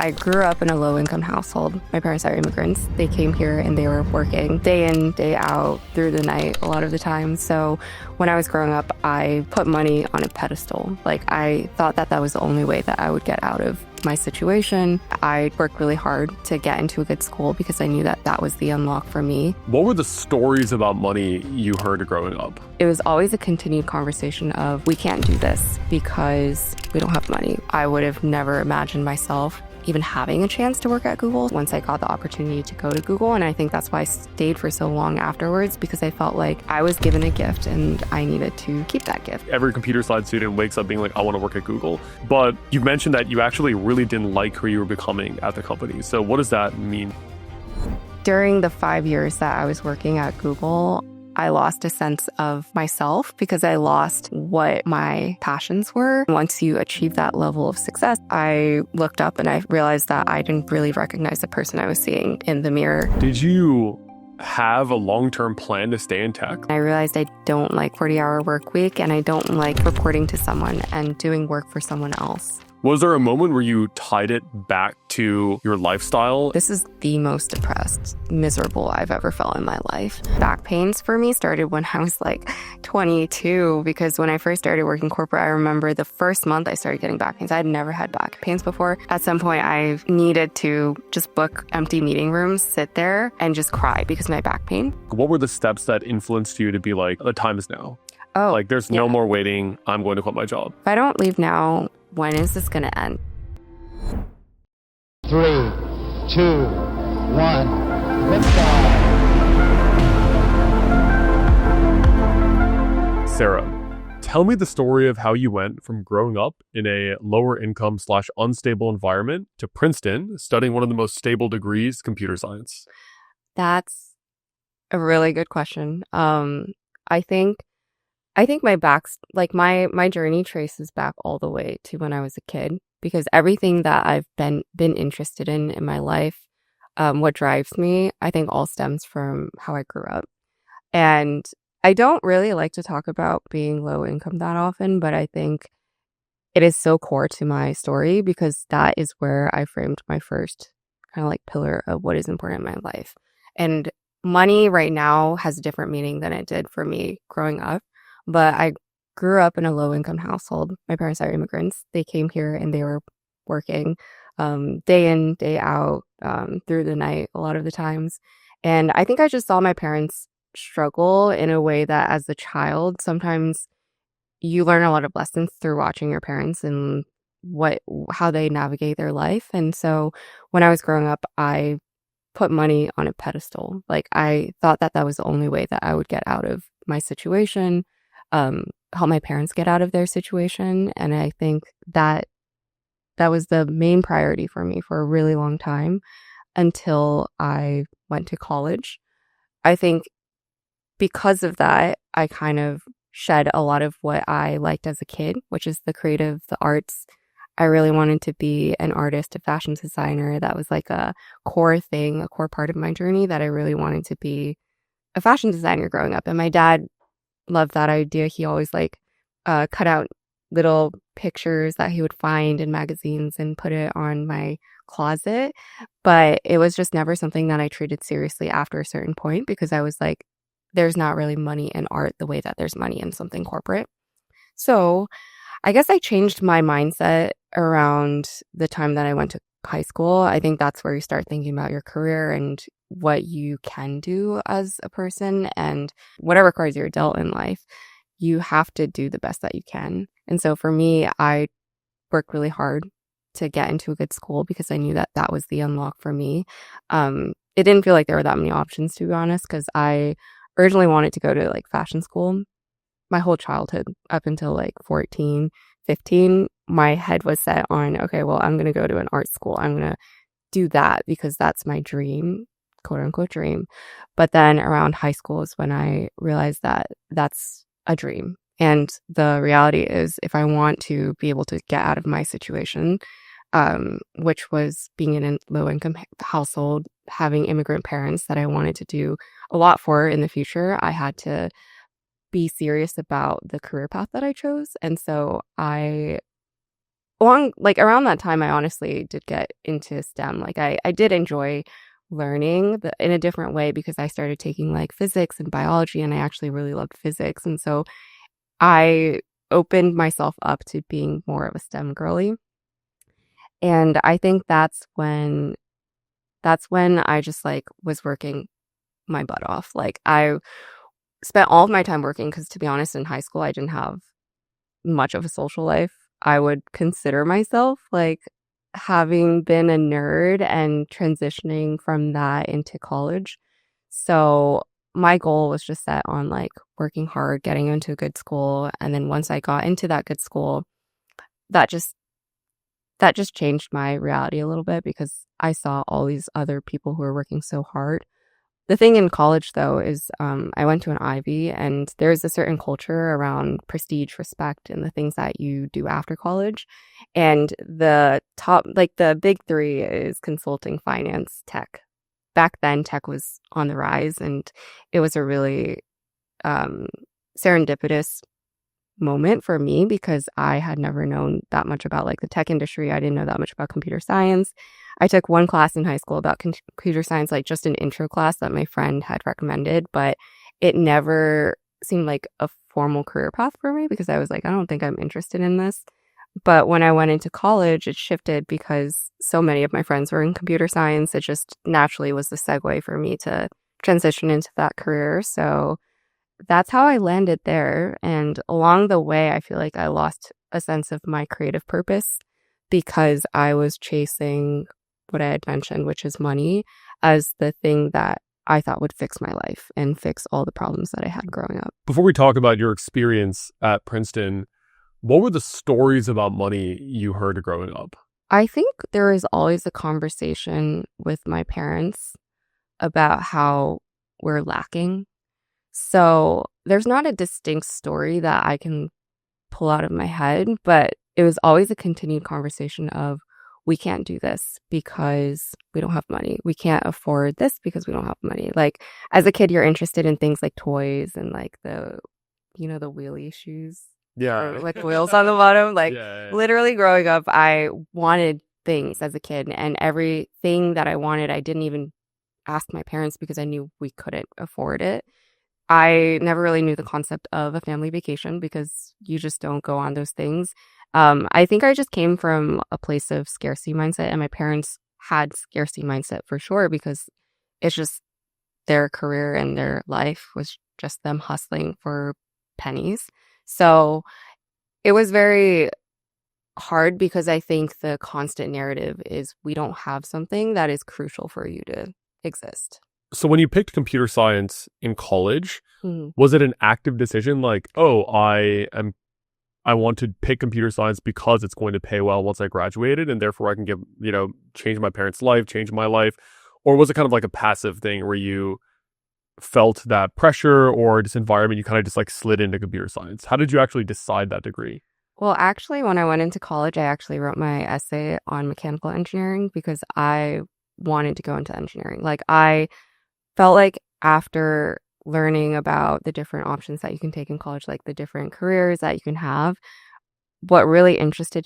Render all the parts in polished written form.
I grew up in a low-income household. My parents are immigrants. They came here and they were working day in, day out, through the night a lot of the time. So when I was growing up, I put money on a pedestal. Like, I thought that that was the only way that I would get out of my situation. I worked really hard to get into a good school because I knew that that was the unlock for me. What were the stories about money you heard growing up? It was always a continued conversation of, we can't do this because we don't have money. I would have never imagined myself even having a chance to work at Google once I got the opportunity to go to Google. And I think that's why I stayed for so long afterwards, because I felt like I was given a gift and I needed to keep that gift. Every computer science student wakes up being like, I want to work at Google. But you mentioned that you actually really didn't like who you were becoming at the company. So what does that mean? During the 5 years that I was working at Google, I lost a sense of myself because I lost what my passions were. Once you achieve that level of success, I looked up and I realized that I didn't really recognize the person I was seeing in the mirror. Did you have a long-term plan to stay in tech? I realized I don't like 40-hour work week and I don't like reporting to someone and doing work for someone else. Was there a moment where you tied it back to your lifestyle? This is the most depressed, miserable I've ever felt in my life. Back pains for me started when I was like 22, because when I first started working corporate, I remember the first month I started getting back pains. I had never had back pains before. At some point, I needed to just book empty meeting rooms, sit there, and just cry because of my back pain. What were the steps that influenced you to be like, the time is now? Oh, like, there's no more waiting. I'm going to quit my job. If I don't leave now, when is this going to end? 3, 2, 1, liftoff. Sarah, tell me the story of how you went from growing up in a lower income / unstable environment to Princeton, studying one of the most stable degrees, computer science. That's a really good question. I think my journey traces back all the way to when I was a kid, because everything that I've been interested in my life, what drives me, I think all stems from how I grew up. And I don't really like to talk about being low income that often, but I think it is so core to my story because that is where I framed my first kind of like pillar of what is important in my life. And money right now has a different meaning than it did for me growing up. But I grew up in a low-income household. My parents are immigrants. They came here and they were working day in, day out, through the night a lot of the times. And I think I just saw my parents struggle in a way that as a child, sometimes you learn a lot of lessons through watching your parents and how they navigate their life. And so when I was growing up, I put money on a pedestal. Like, I thought that that was the only way that I would get out of my situation, help my parents get out of their situation. And I think that was the main priority for me for a really long time until I went to college. I think because of that, I kind of shed a lot of what I liked as a kid, which is the creative, the arts. I really wanted to be an artist, a fashion designer. That was like a core thing, a core part of my journey, that I really wanted to be a fashion designer growing up. And my dad loved that idea. He always cut out little pictures that he would find in magazines and put it on my closet. But it was just never something that I treated seriously after a certain point, because I was like, there's not really money in art the way that there's money in something corporate. So I guess I changed my mindset around the time that I went to high school. I think that's where you start thinking about your career and what you can do as a person, and whatever cards you're dealt in life, you have to do the best that you can. And so for me, I worked really hard to get into a good school because I knew that that was the unlock for me. It didn't feel like there were that many options, to be honest, because I originally wanted to go to like fashion school. My whole childhood up until like 14, 15, my head was set on, okay, well, I'm going to go to an art school. I'm going to do that because that's my dream, quote unquote dream. But then around high school is when I realized that that's a dream. And the reality is, if I want to be able to get out of my situation, which was being in a low income household, having immigrant parents that I wanted to do a lot for in the future, I had to be serious about the career path that I chose. And so I around that time, I honestly did get into STEM. Like I did enjoy learning in a different way because I started taking like physics and biology, and I actually really loved physics. And so I opened myself up to being more of a STEM girly. And I think that's when I just like was working my butt off. Like I spent all of my time working because, to be honest, in high school I didn't have much of a social life. I would consider myself like having been a nerd and transitioning from that into college. So my goal was just set on like working hard, getting into a good school, and then once I got into that good school, that just that just changed my reality a little bit because I saw all these other people who were working so hard. The thing in college, though, is I went to an Ivy, and there's a certain culture around prestige, respect, and the things that you do after college. And the top, like the big three is consulting, finance, tech. Back then, tech was on the rise, and it was a really um, serendipitous moment for me because I had never known that much about like the tech industry. I didn't know that much about computer science. I took one class in high school about computer science, like just an intro class that my friend had recommended, but it never seemed like a formal career path for me because I was like, I don't think I'm interested in this. But when I went into college, it shifted because so many of my friends were in computer science. It just naturally was the segue for me to transition into that career. So that's how I landed there. And along the way, I feel like I lost a sense of my creative purpose because I was chasing what I had mentioned, which is money, as the thing that I thought would fix my life and fix all the problems that I had growing up. Before we talk about your experience at Princeton, what were the stories about money you heard growing up? I think there is always a conversation with my parents about how we're lacking. So there's not a distinct story that I can pull out of my head, but it was always a continued conversation of we can't do this because we don't have money. We can't afford this because we don't have money. Like as a kid, you're interested in things like toys and like the wheelie shoes or Yeah. with wheels on the bottom. Like Yeah. literally growing up, I wanted things as a kid, and everything that I wanted, I didn't even ask my parents because I knew we couldn't afford it. I never really knew the concept of a family vacation because you just don't go on those things. I think I just came from a place of scarcity mindset, and my parents had scarcity mindset for sure because it's just their career and their life was just them hustling for pennies. So it was very hard because I think the constant narrative is we don't have something that is crucial for you to exist. So when you picked computer science in college, Mhm. was it an active decision like, oh, I want to pick computer science because it's going to pay well once I graduated and therefore I can change my parents' life, change my life? Or was it kind of like a passive thing where you felt that pressure or this environment, you kind of just like slid into computer science? How did you actually decide that degree? Well, actually, when I went into college, I actually wrote my essay on mechanical engineering because I wanted to go into engineering. Like, I felt like after learning about the different options that you can take in college, like the different careers that you can have, what really interested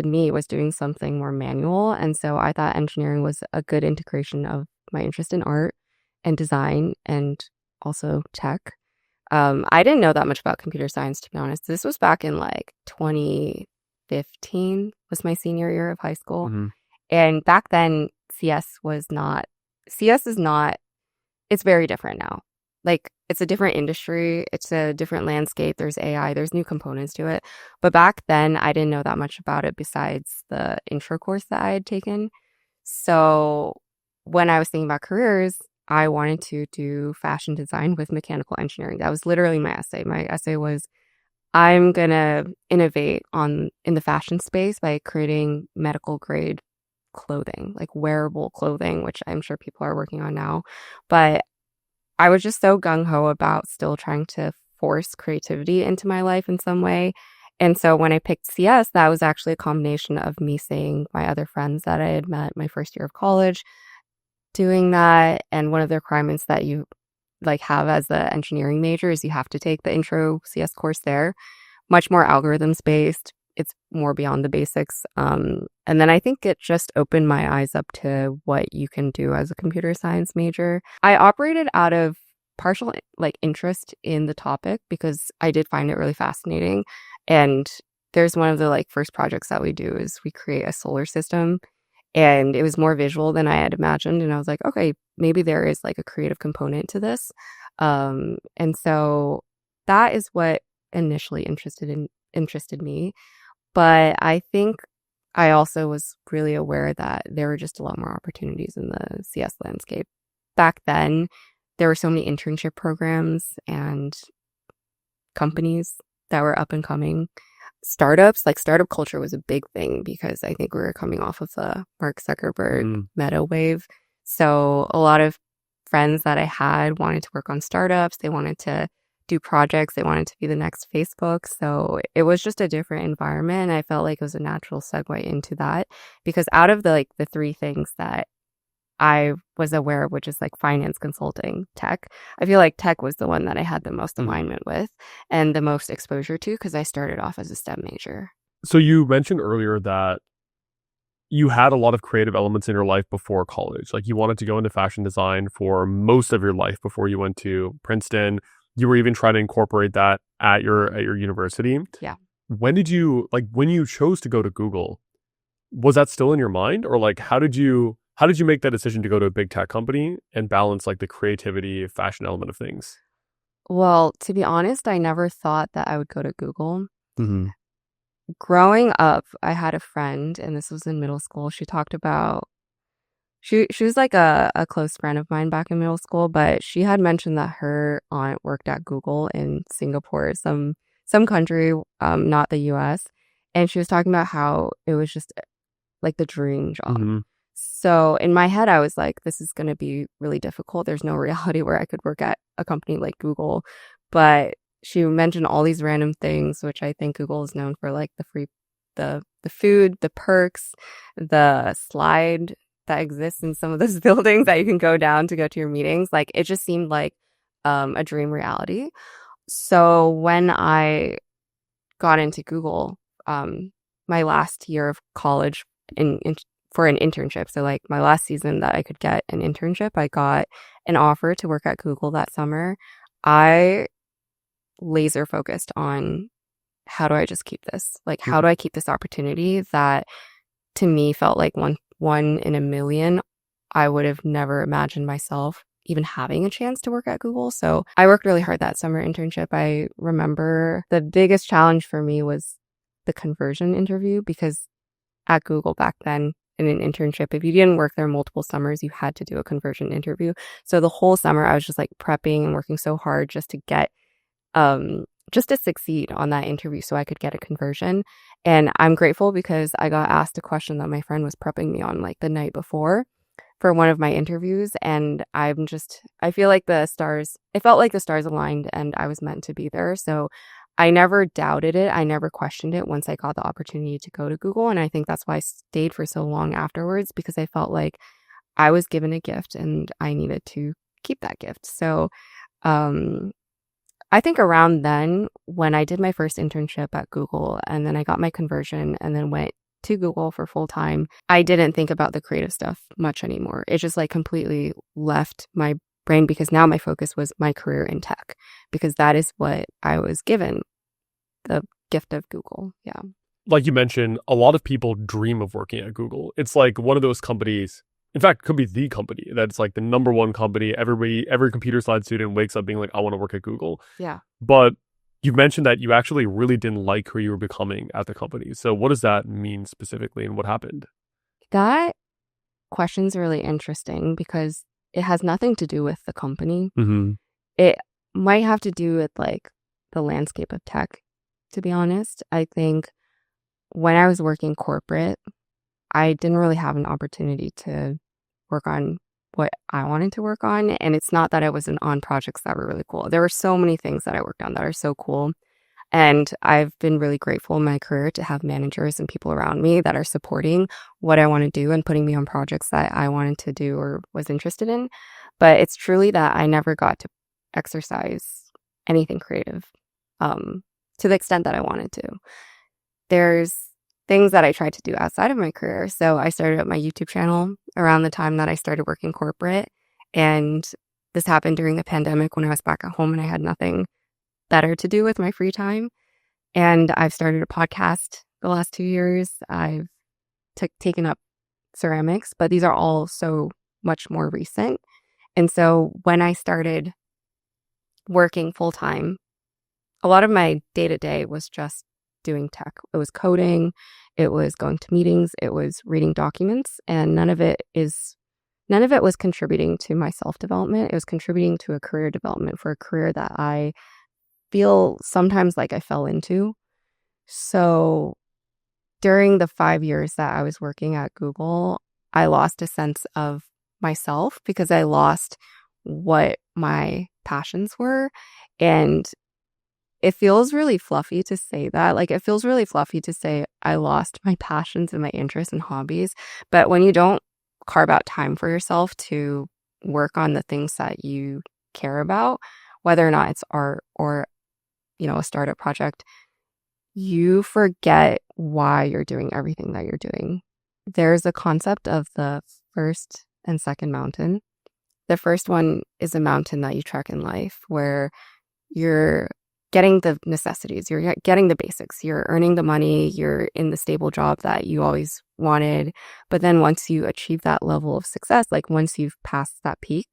me was doing something more manual. And so I thought engineering was a good integration of my interest in art and design and also tech. I didn't know that much about computer science, to be honest. This was back in like 2015 was my senior year of high school. Mm-hmm. And back then, CS is not, it's very different now. Like it's a different industry. It's a different landscape. There's AI, there's new components to it. But back then, I didn't know that much about it besides the intro course that I had taken. So when I was thinking about careers, I wanted to do fashion design with mechanical engineering. That was literally my essay. My essay was I'm gonna innovate in the fashion space by creating medical grade clothing, like wearable clothing, which I'm sure people are working on now. But I was just so gung ho about still trying to force creativity into my life in some way. And so when I picked CS, that was actually a combination of me seeing my other friends that I had met my first year of college doing that. And one of the requirements that you like have as the engineering major is you have to take the intro CS course there, much more algorithms based, it's more beyond the basics. And then I think it just opened my eyes up to what you can do as a computer science major. I operated out of partial like interest in the topic because I did find it really fascinating. And there's one of the like first projects that we do is we create a solar system, and it was more visual than I had imagined. And I was like, okay, maybe there is like a creative component to this. And so that is what initially interested me. But I think I also was really aware that there were just a lot more opportunities in the CS landscape. Back then, there were so many internship programs and companies that were up and coming. Startups, like startup culture was a big thing because I think we were coming off of the Mark Zuckerberg meta wave. So a lot of friends that I had wanted to work on startups. They wanted to do projects. They wanted to be the next Facebook. So it was just a different environment. And I felt like it was a natural segue into that because out of the three things that I was aware of, which is like finance, consulting, tech, I feel like tech was the one that I had the most alignment with and the most exposure to because I started off as a STEM major. So you mentioned earlier that you had a lot of creative elements in your life before college. Like you wanted to go into fashion design for most of your life before you went to Princeton. You were even trying to incorporate that at your university. Yeah. When you chose to go to Google, was that still in your mind? Or like how did you make that decision to go to a big tech company and balance like the creativity, fashion element of things? Well, to be honest, I never thought that I would go to Google. Mm-hmm. Growing up, I had a friend, and this was in middle school. She talked about she was like a close friend of mine back in middle school, but she had mentioned that her aunt worked at Google in Singapore, some country, not the US. And she was talking about how it was just like the dream job. Mm-hmm. So in my head, I was like, this is going to be really difficult. There's no reality where I could work at a company like Google. But she mentioned all these random things, which I think Google is known for, like the food, the perks, the slide that exists in some of those buildings that you can go down to go to your meetings. Like it just seemed like a dream reality. So when I got into Google, my last year of college for an internship. So like my last season that I could get an internship, I got an offer to work at Google that summer. I laser focused on how do I just keep this? Like how do I keep this opportunity that to me felt like one in a million. I would have never imagined myself even having a chance to work at Google. So I worked really hard that summer internship. I remember the biggest challenge for me was the conversion interview because at Google back then in an internship, if you didn't work there multiple summers, you had to do a conversion interview. So the whole summer I was just like prepping and working so hard just to get just to succeed on that interview so I could get a conversion. And I'm grateful because I got asked a question that my friend was prepping me on like the night before for one of my interviews. And I feel like it felt like the stars aligned and I was meant to be there. So I never doubted it. I never questioned it once I got the opportunity to go to Google. And I think that's why I stayed for so long afterwards because I felt like I was given a gift and I needed to keep that gift. So, I think around then, when I did my first internship at Google and then I got my conversion and then went to Google for full time, I didn't think about the creative stuff much anymore. It just like completely left my brain because now my focus was my career in tech because that is what I was given, the gift of Google. Yeah. Like you mentioned, a lot of people dream of working at Google. It's like one of those companies. In fact, it could be the company that's like the number one company. Every computer science student wakes up being like, I want to work at Google. Yeah. But you mentioned that you actually really didn't like who you were becoming at the company. So what does that mean specifically and what happened? That question's really interesting because it has nothing to do with the company. Mm-hmm. It might have to do with like the landscape of tech, to be honest. I think when I was working corporate, I didn't really have an opportunity to work on what I wanted to work on. And it's not that I wasn't on projects that were really cool. There were so many things that I worked on that are so cool. And I've been really grateful in my career to have managers and people around me that are supporting what I want to do and putting me on projects that I wanted to do or was interested in. But it's truly that I never got to exercise anything creative to the extent that I wanted to. there's things that I tried to do outside of my career. So I started up my YouTube channel around the time that I started working corporate. And this happened during the pandemic when I was back at home and I had nothing better to do with my free time. And I've started a podcast the last 2 years. I've taken up ceramics, but these are all so much more recent. And so when I started working full time, a lot of my day to day was just doing tech. It was coding, it was going to meetings, it was reading documents, and none of it was contributing to my self development. It was contributing to a career development for a career that I feel sometimes like I fell into. So during the 5 years that I was working at Google, I lost a sense of myself because I lost what my passions were. And it feels really fluffy to say that. Like, it feels really fluffy to say I lost my passions and my interests and hobbies. But when you don't carve out time for yourself to work on the things that you care about, whether or not it's art or, a startup project, you forget why you're doing everything that you're doing. There's a concept of the first and second mountain. The first one is a mountain that you trek in life where you're getting the necessities, you're getting the basics, you're earning the money, you're in the stable job that you always wanted. But then once you achieve that level of success, like once you've passed that peak,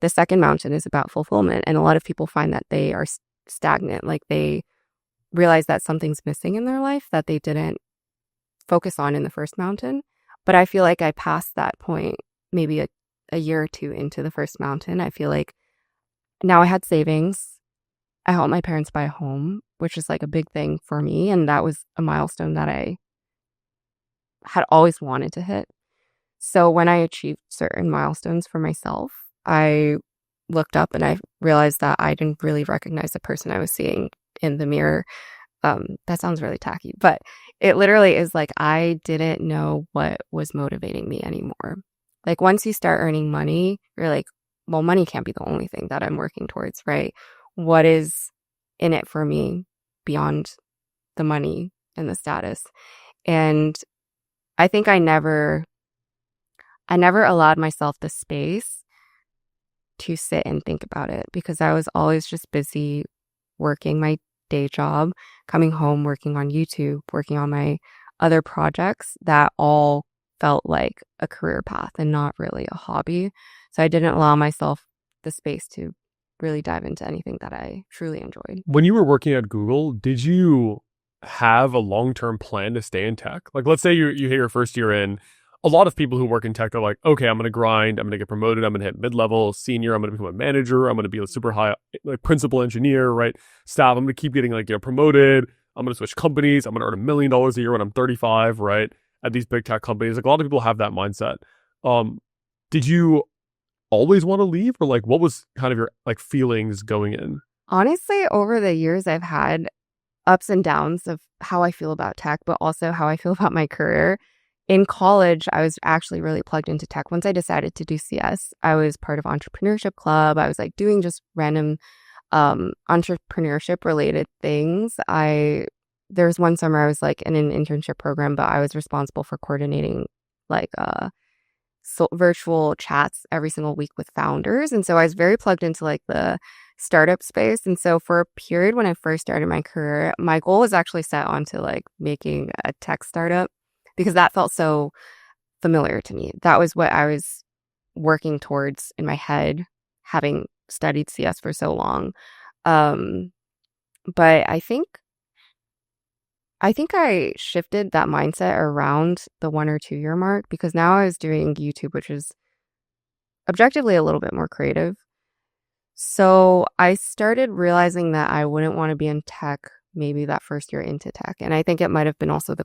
the second mountain is about fulfillment. And a lot of people find that they are stagnant, like they realize that something's missing in their life that they didn't focus on in the first mountain. But I feel like I passed that point maybe a year or two into the first mountain. I feel like now I had savings. I helped my parents buy a home, which is like a big thing for me. And that was a milestone that I had always wanted to hit. So when I achieved certain milestones for myself, I looked up and I realized that I didn't really recognize the person I was seeing in the mirror. That sounds really tacky, but it literally is like I didn't know what was motivating me anymore. Like once you start earning money, you're like, well, money can't be the only thing that I'm working towards, right? What is in it for me beyond the money and the status? And I think I never allowed myself the space to sit and think about it because I was always just busy working my day job, coming home, working on YouTube, working on my other projects that all felt like a career path and not really a hobby. So I didn't allow myself the space to really dive into anything that I truly enjoyed. When you were working at Google, did you have a long-term plan to stay in tech? Like, let's say you hit your first year in. A lot of people who work in tech are like, okay, I'm going to grind. I'm going to get promoted. I'm going to hit mid-level, senior. I'm going to become a manager. I'm going to be a super high, like principal engineer, right? Staff. I'm going to keep getting like, promoted. I'm going to switch companies. I'm going to earn $1 million a year when I'm 35, right? At these big tech companies. Like a lot of people have that mindset. Did you always want to leave, or like what was kind of your like feelings going in? Honestly, over the years, I've had ups and downs of how I feel about tech, but also how I feel about my career. In college, I was actually really plugged into tech. Once I decided to do CS, I was part of entrepreneurship club. I was like doing just random entrepreneurship related things. There was one summer I was like in an internship program, but I was responsible for coordinating like virtual chats every single week with founders. And so I was very plugged into like the startup space. And so for a period when I first started my career, my goal was actually set onto like making a tech startup because that felt so familiar to me. That was what I was working towards in my head, having studied CS for so long. But I think I shifted that mindset around the 1 or 2 year mark because now I was doing YouTube, which is objectively a little bit more creative. So I started realizing that I wouldn't want to be in tech maybe that first year into tech. And I think it might have been also the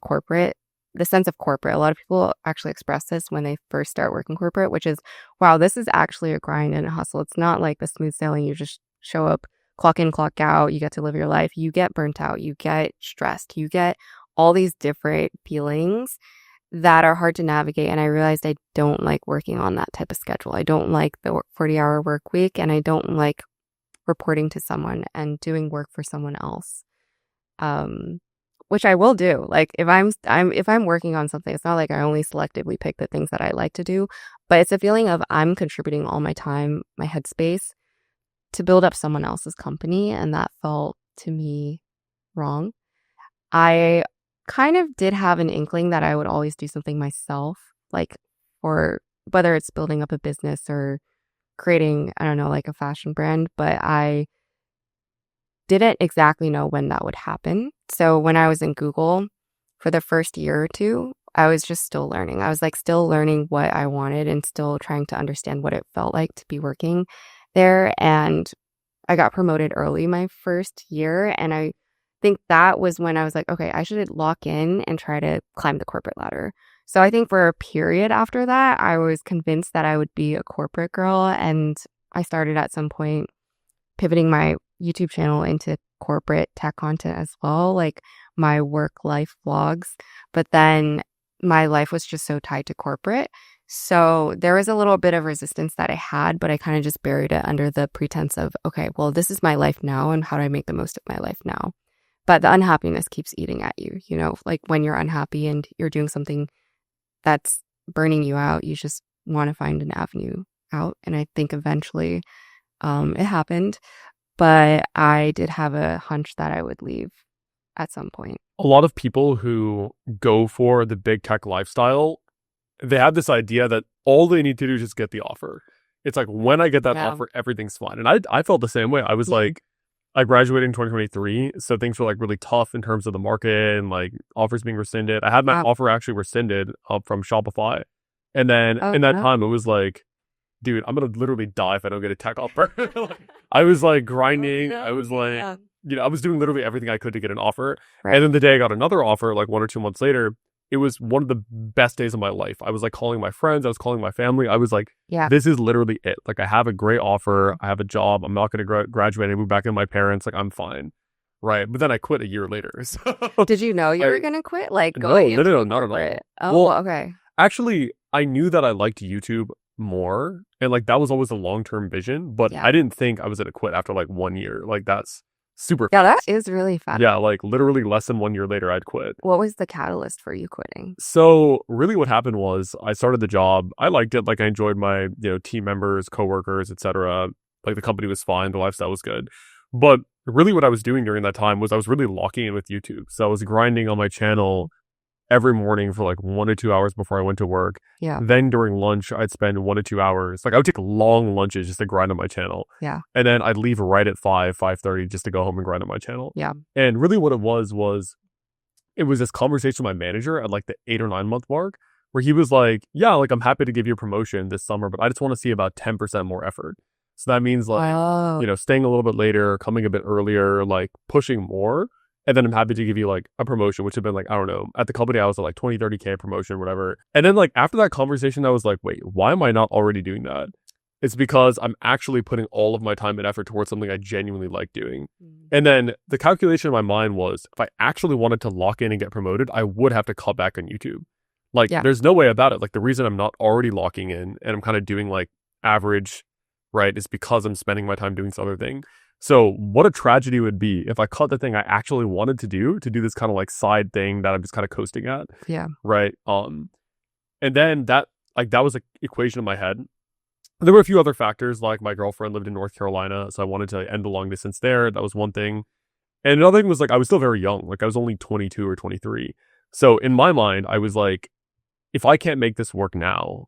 sense of corporate. A lot of people actually express this when they first start working corporate, which is, wow, this is actually a grind and a hustle. It's not like the smooth sailing. You just show up, clock in, clock out. You get to live your life. You get burnt out. You get stressed. You get all these different feelings that are hard to navigate. And I realized I don't like working on that type of schedule. I don't like the 40-hour work week, and I don't like reporting to someone and doing work for someone else. which I will do. Like if I'm working on something, it's not like I only selectively pick the things that I like to do, but it's a feeling of I'm contributing all my time, my headspace to build up someone else's company, and that felt to me wrong. I kind of did have an inkling that I would always do something myself, like, or whether it's building up a business or creating, I don't know, like a fashion brand, but I didn't exactly know when that would happen. So when I was in Google for the first year or two, I was just still learning. I was like still learning what I wanted and still trying to understand what it felt like to be working there. And I got promoted early my first year. And I think that was when I was like, okay, I should lock in and try to climb the corporate ladder. So I think for a period after that, I was convinced that I would be a corporate girl. And I started at some point pivoting my YouTube channel into corporate tech content as well, like my work life vlogs. But then my life was just so tied to corporate. So there was a little bit of resistance that I had, but I kind of just buried it under the pretense of, okay, well, this is my life now, and how do I make the most of my life now? But the unhappiness keeps eating at you, like when you're unhappy and you're doing something that's burning you out, you just want to find an avenue out. And I think eventually it happened, but I did have a hunch that I would leave at some point. A lot of people who go for the big tech lifestyle, they have this idea that all they need to do is just get the offer. It's like, when I get that offer, everything's fine. And I felt the same way. I was like, I graduated in 2023, so things were like really tough in terms of the market and like offers being rescinded. I had my offer actually rescinded from Shopify. And then in that time, it was like, dude, I'm going to literally die if I don't get a tech offer. I was like grinding. I was like, I was doing literally everything I could to get an offer. Right. And then the day I got another offer, like 1 or 2 months later, it was one of the best days of my life. I was like calling my friends. I was calling my family. I was like, this is literally it. Like, I have a great offer. I have a job. I'm not going to graduate and move back in with my parents. Like, I'm fine. Right. But then I quit a year later. So, did you know you were going to quit? Like, no, not at all. Oh, well, okay. Actually, I knew that I liked YouTube more. And like, that was always a long-term vision. But I didn't think I was going to quit after like 1 year. Like, that's super fast. That is really fast. Yeah, like literally less than 1 year later, I'd quit. What was the catalyst for you quitting? So really what happened was I started the job. I liked it. Like, I enjoyed my, team members, coworkers, etc. Like, the company was fine. The lifestyle was good. But really what I was doing during that time was I was really locking in with YouTube. So I was grinding on my channel every morning for like 1 to 2 hours before I went to work. Yeah. Then during lunch, I'd spend 1 to 2 hours. Like, I would take long lunches just to grind on my channel. Yeah. And then I'd leave right at 5:30 just to go home and grind on my channel. Yeah. And really what it was it was this conversation with my manager at like the 8 or 9 month mark where he was like, yeah, like, I'm happy to give you a promotion this summer, but I just want to see about 10% more effort. So that means like, staying a little bit later, coming a bit earlier, like pushing more. And then I'm happy to give you like a promotion, which had been like, I don't know, at the company I was at like 20, 30K promotion, whatever. And then like after that conversation, I was like, wait, why am I not already doing that? It's because I'm actually putting all of my time and effort towards something I genuinely like doing. And then the calculation in my mind was, if I actually wanted to lock in and get promoted, I would have to cut back on YouTube. Like, there's no way about it. Like, the reason I'm not already locking in and I'm kind of doing like average, right, is because I'm spending my time doing this other thing. So what a tragedy it would be if I cut the thing I actually wanted to do this kind of like side thing that I'm just kind of coasting at. Yeah. Right. And then that was an equation in my head. There were a few other factors, like my girlfriend lived in North Carolina, so I wanted to end the long distance there. That was one thing. And another thing was like, I was still very young. Like, I was only 22 or 23. So in my mind, I was like, if I can't make this work now,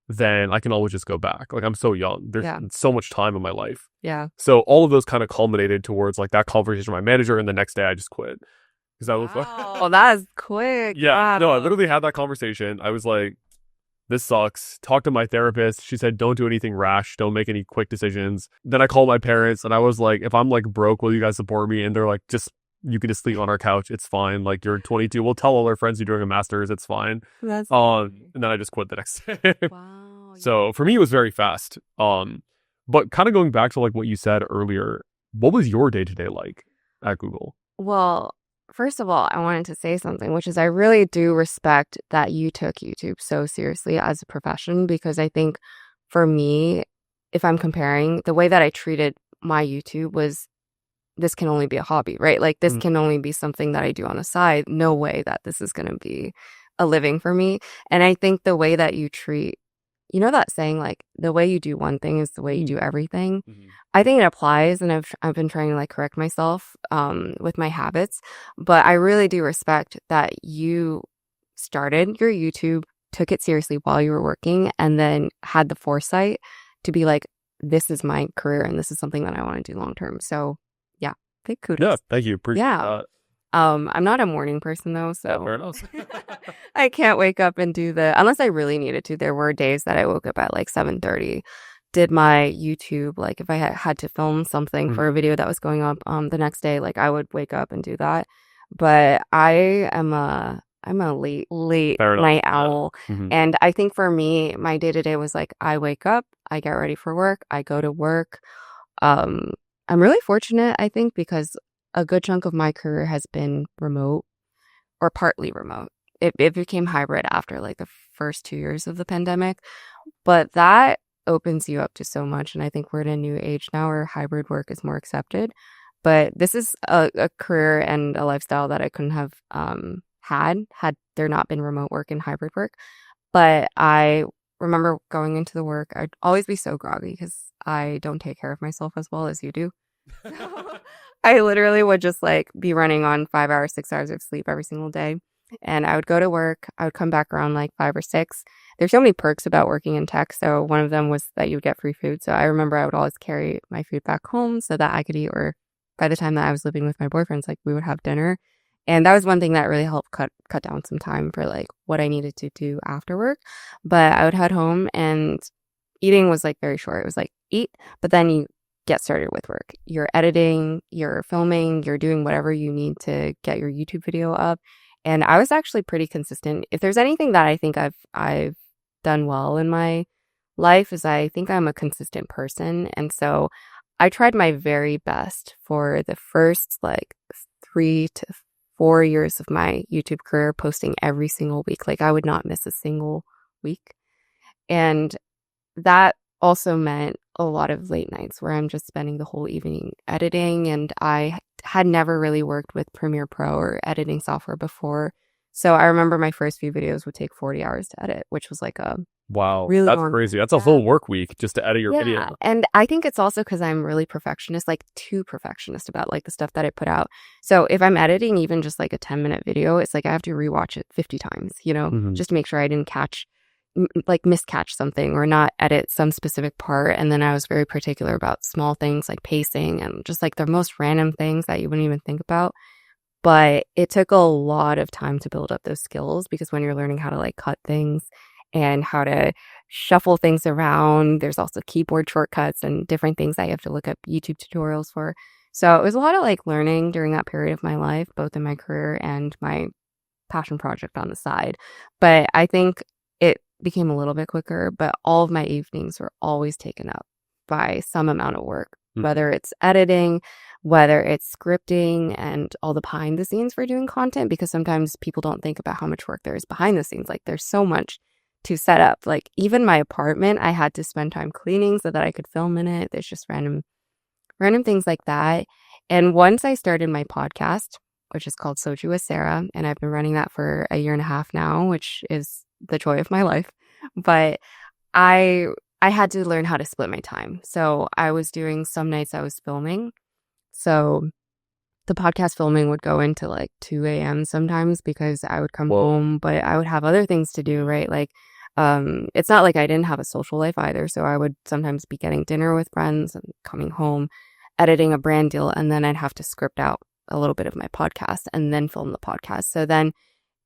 then I can always just go back. Like, I'm so young. There's so much time in my life. Yeah. So all of those kind of culminated towards like that conversation with my manager, and the next day I just quit. Because I was like, oh, that is quick. Yeah. Wow. No, I literally had that conversation. I was like, this sucks. Talked to my therapist. She said, don't do anything rash. Don't make any quick decisions. Then I called my parents and I was like, if I'm like broke, will you guys support me? And they're like, you can just sleep on our couch. It's fine. Like, you're 22. We'll tell all our friends you're doing a master's. It's fine. That's and then I just quit the next day. Wow. So for me, it was very fast. But kind of going back to like what you said earlier, what was your day-to-day like at Google? Well, first of all, I wanted to say something, which is I really do respect that you took YouTube so seriously as a profession, because I think for me, if I'm comparing, the way that I treated my YouTube was this can only be a hobby, right? Like this Mm. can only be something that I do on the side. No way that this is going to be a living for me. And I think the way that you treat, you know, that saying, like the way you do one thing is the way you do everything. Mhm. I think it applies, and I've been trying to like correct myself with my habits, but I really do respect that you started your YouTube, took it seriously while you were working, and then had the foresight to be like, this is my career and this is something that I want to do long term. So yeah, big kudos. Yeah, thank you. Appreciate Yeah. that. I'm not a morning person though, so Fair enough. I can't wake up and do unless I really needed to. There were days that I woke up at like 7:30, did my YouTube, like if I had to film something for a video that was going up the next day, like I would wake up and do that. But I'm a late Fair enough. night owl. Mhm. And I think for me, my day to day was like I wake up, I get ready for work, I go to work. I'm really fortunate, I think, because a good chunk of my career has been remote or partly remote. It became hybrid after like the first 2 years of the pandemic, but that opens you up to so much. And I think we're in a new age now where hybrid work is more accepted. But this is a career and a lifestyle that I couldn't have had there not been remote work and hybrid work. But I remember going into the work, I'd always be so groggy because I don't take care of myself as well as you do. So I literally would just like be running on 5 hours, 6 hours of sleep every single day. And I would go to work. I would come back around like 5 or 6. There's so many perks about working in tech. So one of them was that you would get free food. So I remember I would always carry my food back home so that I could eat, or by the time that I was living with my boyfriends, like we would have dinner. And that was one thing that really helped cut down some time for like what I needed to do after work. But I would head home and eating was like very short. It was like eat, but then you get started with work. You're editing, you're filming, you're doing whatever you need to get your YouTube video up. And I was actually pretty consistent. If there's anything that I think I've done well in my life is I think I'm a consistent person. And so I tried my very best for the first like 3 to 4 years of my YouTube career, posting every single week. Like I would not miss a single week. And that also meant a lot of late nights where I'm just spending the whole evening editing. And I had never really worked with Premiere Pro or editing software before. So I remember my first few videos would take 40 hours to edit, which was like a Wow, really that's long. crazy. That's a full work week just to edit your video. And I think it's also because I'm really perfectionist, like too perfectionist about like the stuff that I put out. So if I'm editing even just like a 10-minute video, it's like I have to rewatch it 50 times, you know, just to make sure I didn't miscatch something or not edit some specific part. And then I was very particular about small things like pacing and just like the most random things that you wouldn't even think about. But it took a lot of time to build up those skills, because when you're learning how to like cut things and how to shuffle things around, there's also keyboard shortcuts and different things that you have to look up YouTube tutorials for. So it was a lot of like learning during that period of my life, both in my career and my passion project on the side. But I think it became a little bit quicker, but all of my evenings were always taken up by some amount of work, whether it's editing, whether it's scripting, and all the behind the scenes for doing content, because sometimes people don't think about how much work there is behind the scenes. Like there's so much to set up. Like even my apartment, I had to spend time cleaning so that I could film in it. There's just random things like that. And once I started my podcast, which is called Soju with Sarah, and I've been running that for a year and a half now, which is the joy of my life. But I had to learn how to split my time. So I was doing some nights I was filming. So the podcast filming would go into like 2 a.m. sometimes because I would come home, but I would have other things to do, right? Like it's not like I didn't have a social life either. So I would sometimes be getting dinner with friends and coming home, editing a brand deal, and then I'd have to script out a little bit of my podcast and then film the podcast. So then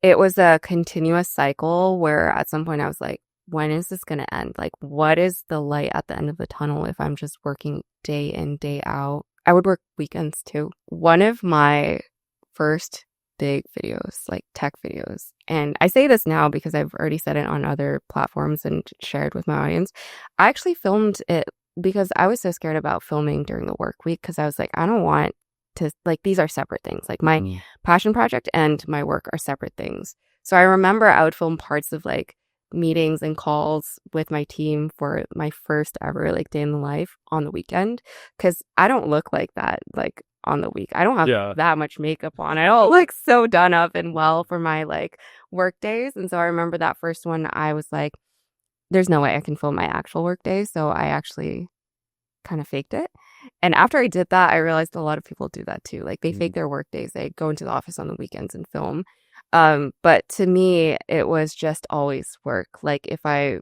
it was a continuous cycle where at some point I was like, when is this going to end? Like, what is the light at the end of the tunnel if I'm just working day in, day out? I would work weekends too. One of my first big videos, like tech videos, and I say this now because I've already said it on other platforms and shared with my audience. I actually filmed it because I was so scared about filming during the work week, because I was like, I don't want to, like, these are separate things. Like my passion project and my work are separate things. So I remember I would film parts of like meetings and calls with my team for my first ever like day in the life on the weekend, because I don't look like that. Like on the week. I don't have Yeah. that much makeup on. I don't look so done up and well for my like work days. And so I remember that first one, I was like, there's no way I can film my actual work days. So I actually kind of faked it. And after I did that, I realized a lot of people do that too. Like they fake their work days. They go into the office on the weekends and film. But to me, it was just always work. Like if I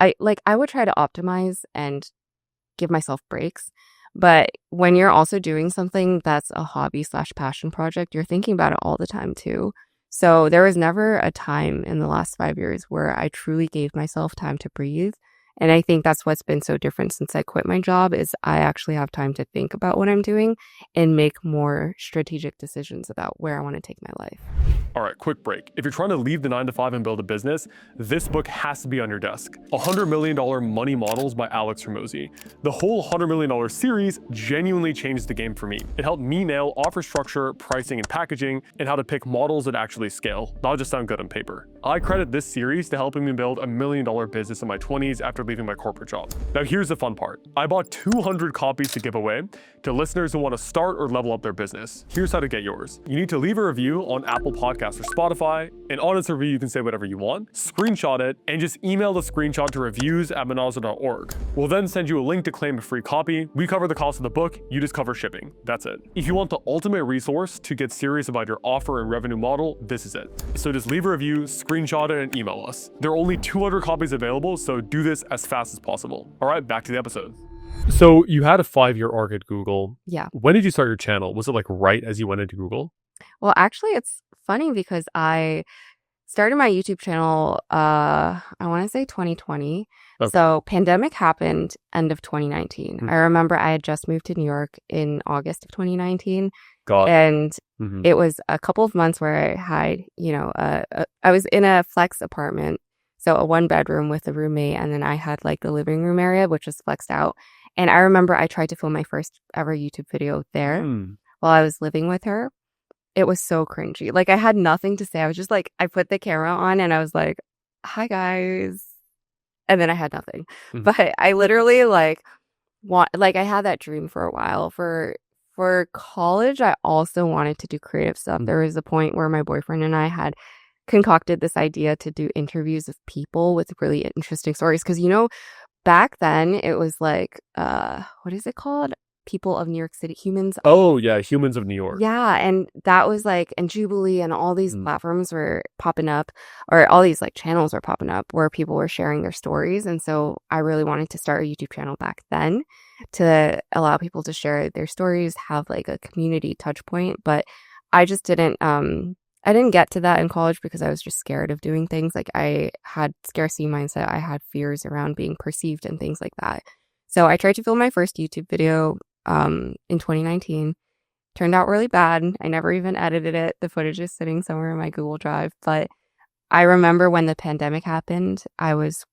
would try to optimize and give myself breaks. But when you're also doing something that's a hobby slash passion project, you're thinking about it all the time too. So there was never a time in the last 5 years where I truly gave myself time to breathe. And I think that's what's been so different since I quit my job is I actually have time to think about what I'm doing and make more strategic decisions about where I want to take my life. All right, quick break. If you're trying to leave the 9 to 5 and build a business, this book has to be on your desk. $100 Million Money Models by Alex Hormozi. The whole $100 million series genuinely changed the game for me. It helped me nail offer structure, pricing, and packaging, and how to pick models that actually scale, not just sound good on paper. I credit this series to helping me build $1 million business in my 20s after leaving my corporate job. Now here's the fun part. I bought 200 copies to give away to listeners who want to start or level up their business. Here's how to get yours. You need to leave a review on Apple Podcasts or Spotify. In honest review, you can say whatever you want, screenshot it, and just email the screenshot to reviews@manazir.org. We'll then send you a link to claim a free copy. We cover the cost of the book, you just cover shipping. That's it. If you want the ultimate resource to get serious about your offer and revenue model, this is it. So just leave a review, screenshot it, and email us. There are only 200 copies available, so do this as fast as possible. All right, back to the episode. So you had a 5-year arc at Google. Yeah. When did you start your channel? Was it like right as you went into Google? Well, actually, it's funny because I started my YouTube channel, I want to say 2020. Okay. So pandemic happened end of 2019. I remember I had just moved to New York in August of 2019. And it was a couple of months where I had, I was in a flex apartment. So a 1-bedroom with a roommate. And then I had like the living room area, which was flexed out. And I remember I tried to film my first ever YouTube video there while I was living with her. It was so cringy. Like I had nothing to say. I was just like, I put the camera on and I was like, hi guys. And then I had nothing. But I literally I had that dream for a while. For college, I also wanted to do creative stuff. There was a point where my boyfriend and I had concocted this idea to do interviews of people with really interesting stories. Because, back then it was like, what is it called? People of New York City, Humans. Oh, yeah, Humans of New York. Yeah, and that was like, and Jubilee and all these platforms were popping up, or all these like channels were popping up where people were sharing their stories. And so I really wanted to start a YouTube channel back then to allow people to share their stories, have like a community touch point. But I just didn't, I didn't get to that in college because I was just scared of doing things. Like I had scarcity mindset. I had fears around being perceived and things like that. So I tried to film my first YouTube video in 2019. Turned out really bad. I never even edited it. The footage is sitting somewhere in my Google Drive. But I remember when the pandemic happened, I was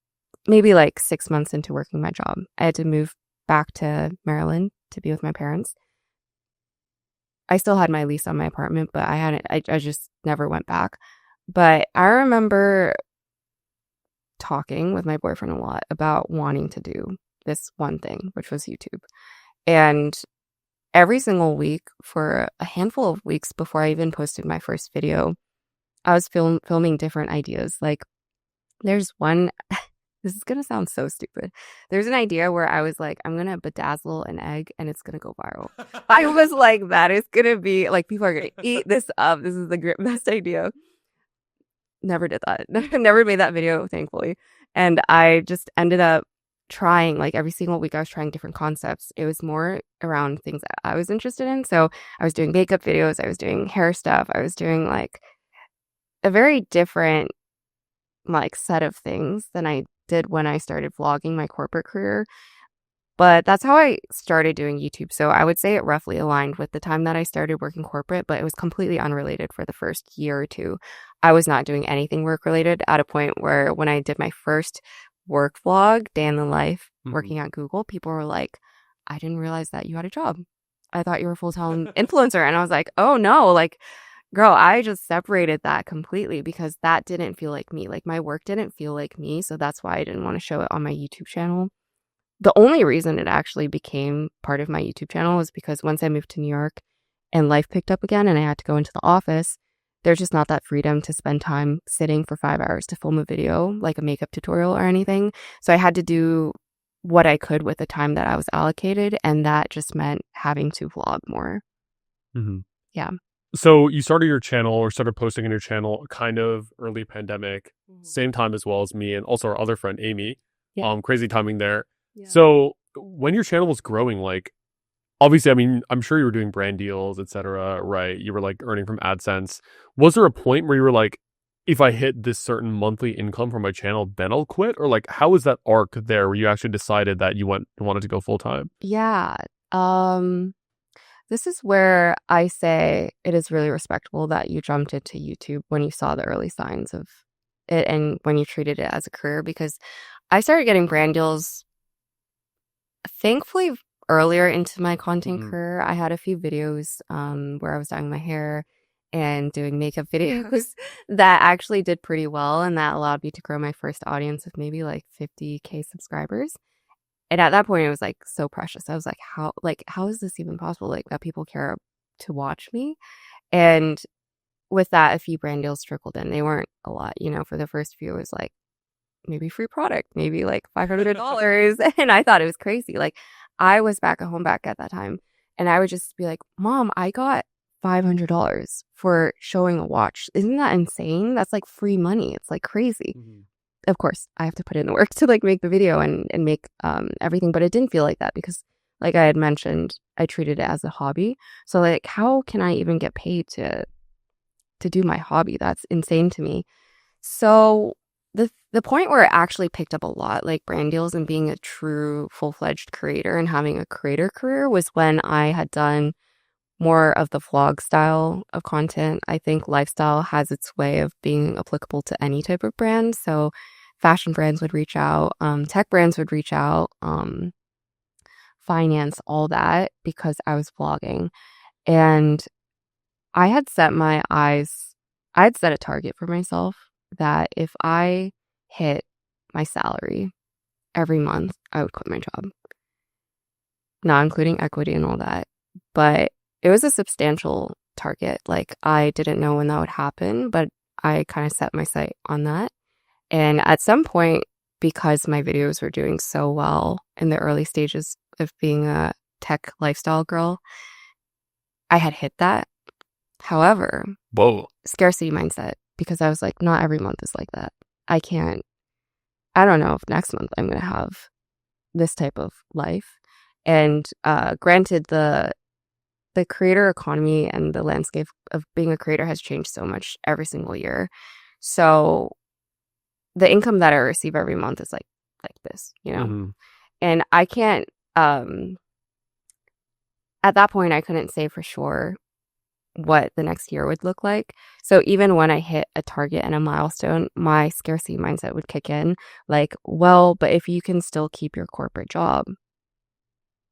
maybe like 6 months into working my job. I had to move back to Maryland to be with my parents. I still had my lease on my apartment, but I just never went back. But I remember talking with my boyfriend a lot about wanting to do this one thing, which was YouTube. And every single week for a handful of weeks before I even posted my first video, I was filming different ideas. Like there's one, this is going to sound so stupid. There's an idea where I was like, I'm going to bedazzle an egg and it's going to go viral. I was like, that is going to be like, people are going to eat this up. This is the best idea. Never did that. Never made that video, thankfully. And I just ended up trying, like every single week I was trying different concepts. It was more around things that I was interested in. So I was doing makeup videos, I was doing hair stuff, I was doing like a very different like set of things than I did when I started vlogging my corporate career. But that's how I started doing YouTube. So I would say it roughly aligned with the time that I started working corporate, but it was completely unrelated for the first year or two. I was not doing anything work related at a point where when I did my first work vlog, day in the life, working at Google, people were like, I didn't realize that you had a job. I thought you were a full-time influencer. And I was like, oh no, like, girl, I just separated that completely because that didn't feel like me. Like my work didn't feel like me. So that's why I didn't want to show it on my YouTube channel. the only reason it actually became part of my YouTube channel was because once I moved to New York and life picked up again and I had to go into the office, there's just not that freedom to spend time sitting for 5 hours to film a video, like a makeup tutorial or anything. So I had to do what I could with the time that I was allocated, and that just meant having to vlog more. Mm-hmm. Yeah. So you started your channel or started posting on your channel kind of early pandemic, same time as well as me and also our other friend, Amy. Yeah. Crazy timing there. Yeah. So when your channel was growing, like, obviously, I mean, I'm sure you were doing brand deals, etc., right? You were like earning from AdSense. Was there a point where you were like, if I hit this certain monthly income from my channel, then I'll quit? Or like, how was that arc there where you actually decided that you wanted to go full time? Yeah. This is where I say it is really respectable that you jumped into YouTube when you saw the early signs of it and when you treated it as a career, because I started getting brand deals, thankfully, earlier into my content career. I had a few videos where I was dyeing my hair and doing makeup videos that actually did pretty well, and that allowed me to grow my first audience of maybe like 50K subscribers. And at that point, it was like so precious. I was like, how is this even possible? Like that people care to watch me. And with that, a few brand deals trickled in. They weren't a lot, for the first few, it was like maybe free product, maybe like $500. And I thought it was crazy. Like I was back at that time, and I would just be like, Mom, I got $500 for showing a watch. Isn't that insane? That's like free money. It's like crazy. Of course, I have to put in the work to like make the video and make everything, but it didn't feel like that because, like I had mentioned, I treated it as a hobby. So like, how can I even get paid to do my hobby? That's insane to me. So the point where it actually picked up a lot, like brand deals and being a true full-fledged creator and having a creator career, was when I had done more of the vlog style of content. I think lifestyle has its way of being applicable to any type of brand. So fashion brands would reach out, tech brands would reach out, finance, all that, because I was vlogging. And I had set a target for myself that if I hit my salary every month, I would quit my job. Not including equity and all that. But it was a substantial target. Like I didn't know when that would happen, but I kind of set my sight on that. And at some point, because my videos were doing so well in the early stages of being a tech lifestyle girl, I had hit that. However, scarcity mindset, because I was like, not every month is like that. I don't know if next month I'm going to have this type of life. And granted, the creator economy and the landscape of being a creator has changed so much every single year. So the income that I receive every month is like this, And I can't, at that point, I couldn't say for sure what the next year would look like. So even when I hit a target and a milestone, my scarcity mindset would kick in. Like, well, but if you can still keep your corporate job,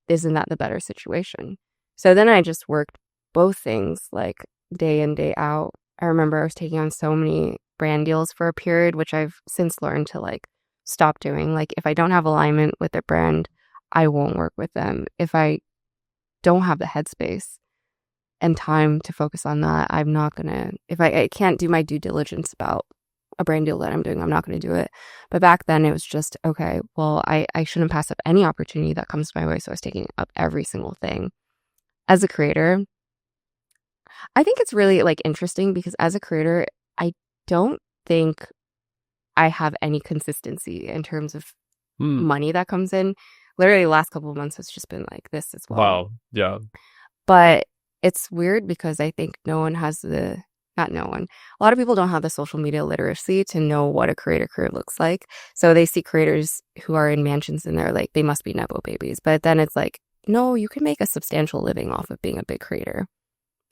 isn't that the better situation? So then I just worked both things like day in, day out. I remember I was taking on so many brand deals for a period, which I've since learned to like stop doing. Like if I don't have alignment with a brand, I won't work with them. If I don't have the headspace and time to focus on that, I'm not gonna, if I can't do my due diligence about a brand deal that I'm doing, I'm not going to do it. But back then it was just, okay, well, I shouldn't pass up any opportunity that comes my way. So I was taking up every single thing. As a creator, I think it's really like interesting because as a creator, I don't think I have any consistency in terms of money that comes in. Literally the last couple of months has just been like this as well. Wow. Yeah. But it's weird because I think not no one. A lot of people don't have the social media literacy to know what a creator career looks like. So they see creators who are in mansions and they're like, they must be Nepo babies. But then it's like, no, you can make a substantial living off of being a big creator.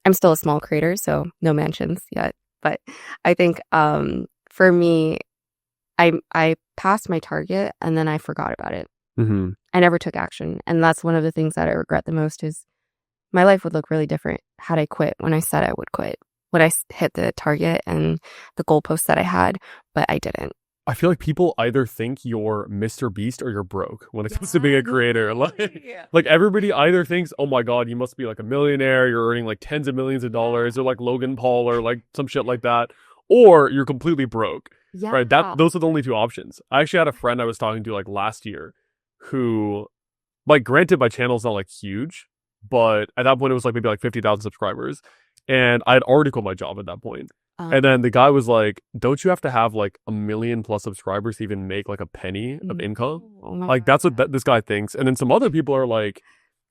I'm still a small creator, so no mansions yet. But I think for me, I passed my target and then I forgot about it. I never took action. And that's one of the things that I regret the most is my life would look really different had I quit when I said I would quit. Would I hit the target and the goalposts that I had, but I didn't. I feel like people either think you're Mr. Beast or you're broke when it comes to being a creator. Like everybody either thinks, oh my God, you must be like a millionaire. You're earning like tens of millions of dollars, or like Logan Paul, or like some shit like that, or you're completely broke. Yeah. Right? Those are the only two options. I actually had a friend I was talking to like last year, who, like, granted, my channel's not like huge, but at that point it was like maybe like 50,000 subscribers, and I had already quit my job at that point. And then the guy was like, don't you have to have like 1 million plus subscribers to even make like a penny of income? Like, that's what this guy thinks. And then some other people are like,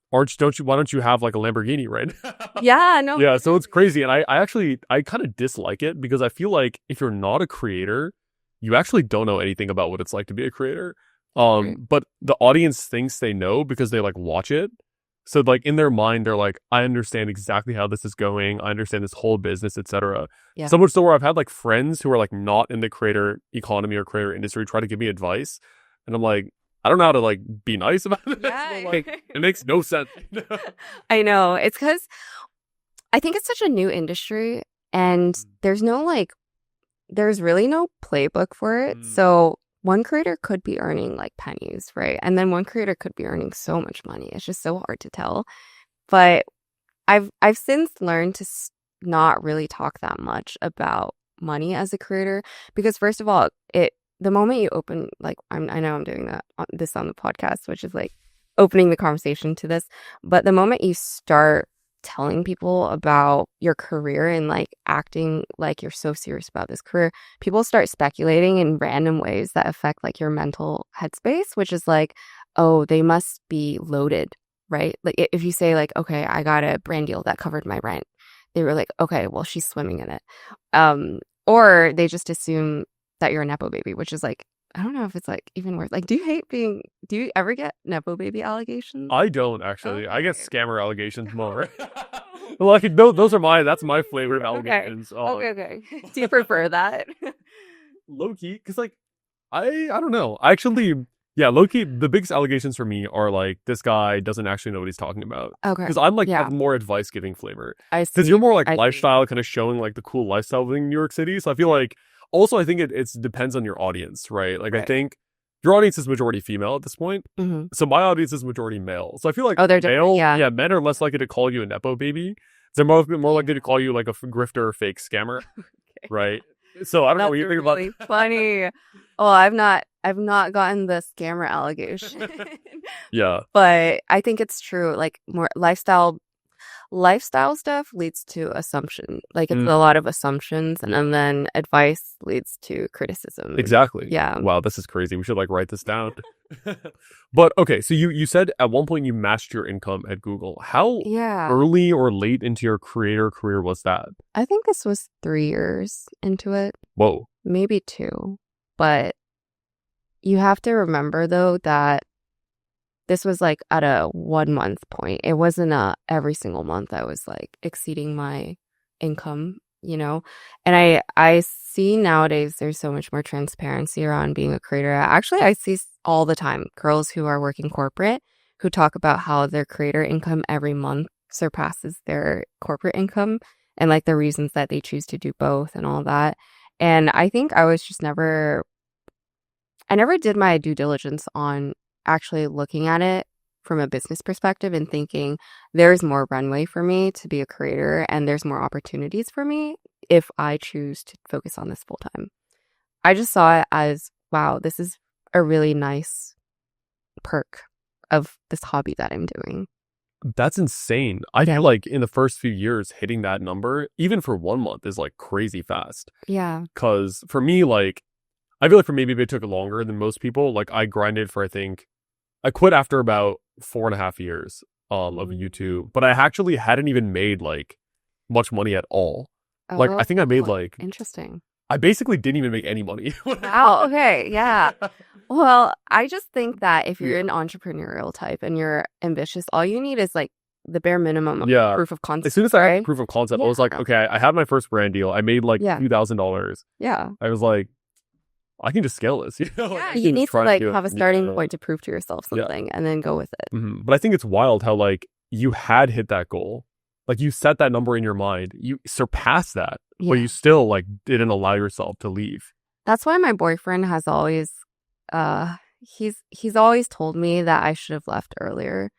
why don't you have like a Lamborghini right now? Yeah, no. Yeah, so it's crazy. And I kind of dislike it, because I feel like if you're not a creator, you actually don't know anything about what it's like to be a creator. But the audience thinks they know because they like watch it. So like in their mind, they're like, I understand exactly how this is going. I understand this whole business, etc. Yeah. So much so where I've had like friends who are like not in the creator economy or creator industry try to give me advice. And I'm like, I don't know how to like be nice about this. Yeah. Like, it makes no sense. I know. It's because I think it's such a new industry, and there's really no playbook for it. So one creator could be earning like pennies, right? And then one creator could be earning so much money. It's just so hard to tell. But I've since learned to not really talk that much about money as a creator, because first of all, the moment you open, like, I know I'm doing this on the podcast, which is like opening the conversation to this, but the moment you start telling people about your career and like acting like you're so serious about this career, people start speculating in random ways that affect like your mental headspace, which is like, oh, they must be loaded, right? Like if you say like, okay, I got a brand deal that covered my rent, they were like, okay, well, she's swimming in it. Or they just assume that you're a Nepo baby, which is like, I don't know if it's like even worse. Like, do you ever get Nepo baby allegations? I don't actually. Okay. I get scammer allegations more. Like, those are that's my flavor of allegations. Okay. Do you prefer that? Low key, because like, I don't know. Yeah, low key, the biggest allegations for me are like, this guy doesn't actually know what he's talking about. Okay. Because I'm like, Yeah. have more advice giving flavor. I see. Because you're more like I lifestyle, kind of showing like the cool lifestyle living in New York City. So I feel like, also, I think it depends on your audience, right? Like, I think your audience is majority female at this point. Mm-hmm. So my audience is majority male. So I feel like they're different. Yeah. Men are less likely to call you a Nepo baby. They're more likely to call you like a grifter or fake scammer, right? So I don't know what you think about. Really funny. Oh, I've not gotten the scammer allegation. Yeah, but I think it's true. Like, more lifestyle stuff leads to assumption. Like, it's a lot of assumptions, and then advice leads to criticism. exactly. Yeah. Wow, this is crazy. We should like write this down. But okay, so you said at one point you matched your income at Google. How early or late into your creator career was that? I think this was 3 years into it. Whoa. Maybe 2. But you have to remember, though, that this was like at a 1 month point. It wasn't every single month I was like exceeding my income, And I see nowadays there's so much more transparency around being a creator. Actually, I see all the time girls who are working corporate who talk about how their creator income every month surpasses their corporate income, and like the reasons that they choose to do both and all that. And I think I was just I never did my due diligence on actually looking at it from a business perspective and thinking there's more runway for me to be a creator, and there's more opportunities for me if I choose to focus on this full time. I just saw it as, wow, this is a really nice perk of this hobby that I'm doing. That's insane. I feel like in the first few years, hitting that number, even for 1 month, is like crazy fast. Yeah. Because for me, like, I feel like for me, maybe it took longer than most people. Like, I grinded for, I quit after about 4.5 years of YouTube, but I actually hadn't even made like much money at all. Like, I think I made like, interesting. I basically didn't even make any money. Wow. Okay. Yeah. Well, I just think that if you're an entrepreneurial type and you're ambitious, all you need is like the bare minimum of proof of concept. As soon as I had proof of concept, I was like, okay, I had my first brand deal. I made like $2,000. Yeah. I was like, I can just scale this. Yeah, you need to like have a starting point to prove to yourself something and then go with it. Mm-hmm. But I think it's wild how like you had hit that goal. Like, you set that number in your mind. You surpassed that, but you still like didn't allow yourself to leave. That's why my boyfriend has always he's always told me that I should have left earlier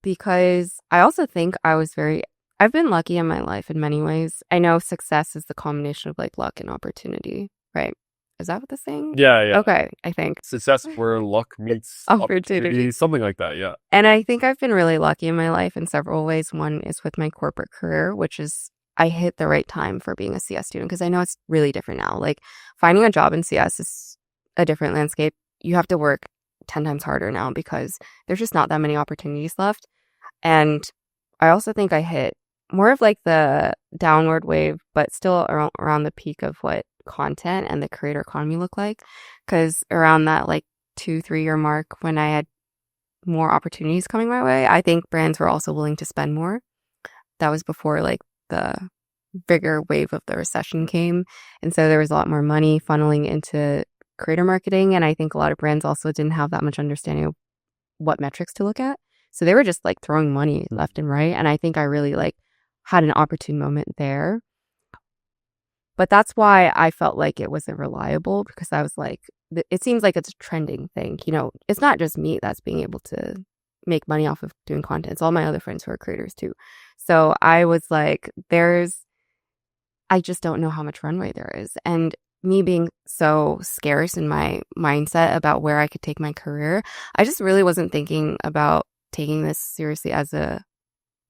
because I also think I've been lucky in my life in many ways. I know success is the combination of like luck and opportunity, right? Is that what the saying? Yeah, yeah. Okay, I think. Success where luck meets Opportunity. opportunity, something like that. Yeah. And I think I've been really lucky in my life in several ways. One is with my corporate career, which is I hit the right time for being a CS student because I know it's really different now. Like finding a job in CS is a different landscape. You have to work 10 times harder now because there's just not that many opportunities left. And I also think I hit more of like the downward wave, but still around the peak of what content and the creator economy look like. Because around that like 2-3 year mark when I had more opportunities coming my way, I think brands were also willing to spend more. That was before like the bigger wave of the recession came. And so there was a lot more money funneling into creator marketing. And I think a lot of brands also didn't have that much understanding of what metrics to look at. So they were just like throwing money left and right. And I think I really like had an opportune moment there. But that's why I felt like it wasn't reliable because I was like, it seems like it's a trending thing. You know, it's not just me that's being able to make money off of doing content. It's all my other friends who are creators too. So I was like, I just don't know how much runway there is. And me being so scarce in my mindset about where I could take my career, I just really wasn't thinking about taking this seriously as a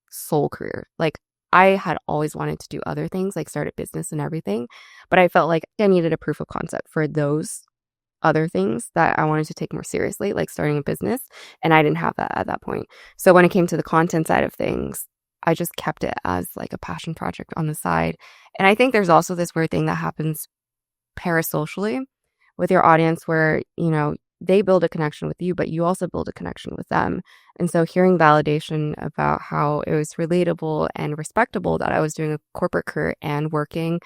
sole career. Like I had always wanted to do other things, like start a business and everything, but I felt like I needed a proof of concept for those other things that I wanted to take more seriously, like starting a business, and I didn't have that at that point. So when it came to the content side of things, I just kept it as like a passion project on the side. And I think there's also this weird thing that happens parasocially with your audience where, you know, they build a connection with you, but you also build a connection with them. And so hearing validation about how it was relatable and respectable that I was doing a corporate career and working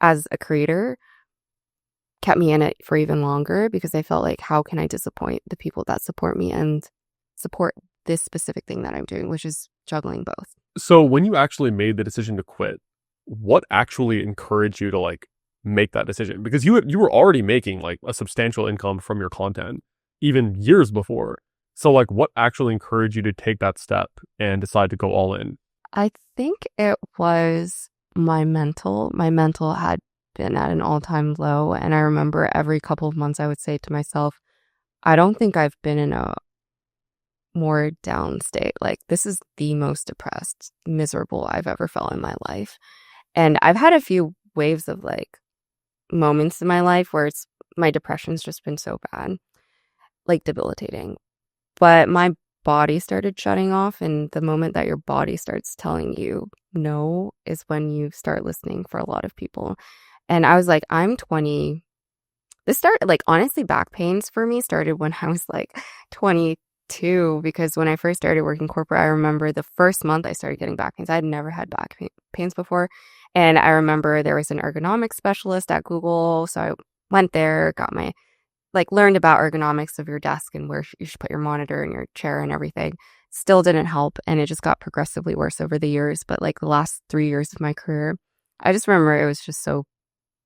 as a creator kept me in it for even longer because I felt like, how can I disappoint the people that support me and support this specific thing that I'm doing, which is juggling both. So when you actually made the decision to quit, what actually encouraged you to like make that decision? Because you were already making like a substantial income from your content even years before. So like what actually encouraged you to take that step and decide to go all in? I think it was my mental. My mental had been at an all-time low. And I remember every couple of months I would say to myself, I don't think I've been in a more down state. Like this is the most depressed, miserable I've ever felt in my life. And I've had a few waves of like moments in my life where my depression's just been so bad, like debilitating. But my body started shutting off, and the moment that your body starts telling you no is when you start listening for a lot of people. And I was like, I'm 20. This started like honestly, back pains for me started when I was like 22, because when I first started working corporate, I remember the first month I started getting back pains. I had never had back pains before. And I remember there was an ergonomics specialist at Google. So I went there, learned about ergonomics of your desk and where you should put your monitor and your chair and everything. Still didn't help. And it just got progressively worse over the years. But like the last 3 years of my career, I just remember it was just so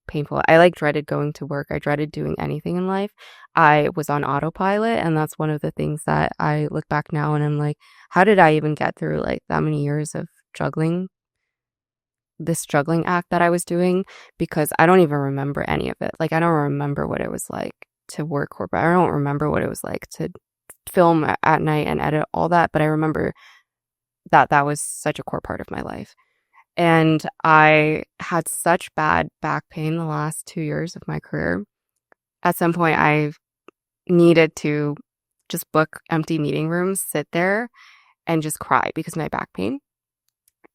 painful. I like dreaded going to work. I dreaded doing anything in life. I was on autopilot. And that's one of the things that I look back now and I'm like, how did I even get through like that many years of this juggling act that I was doing? Because I don't even remember any of it. Like, I don't remember what it was like to work corporate. I don't remember what it was like to film at night and edit all that. But I remember that was such a core part of my life. And I had such bad back pain the last 2 years of my career. At some point, I needed to just book empty meeting rooms, sit there, and just cry because of my back pain.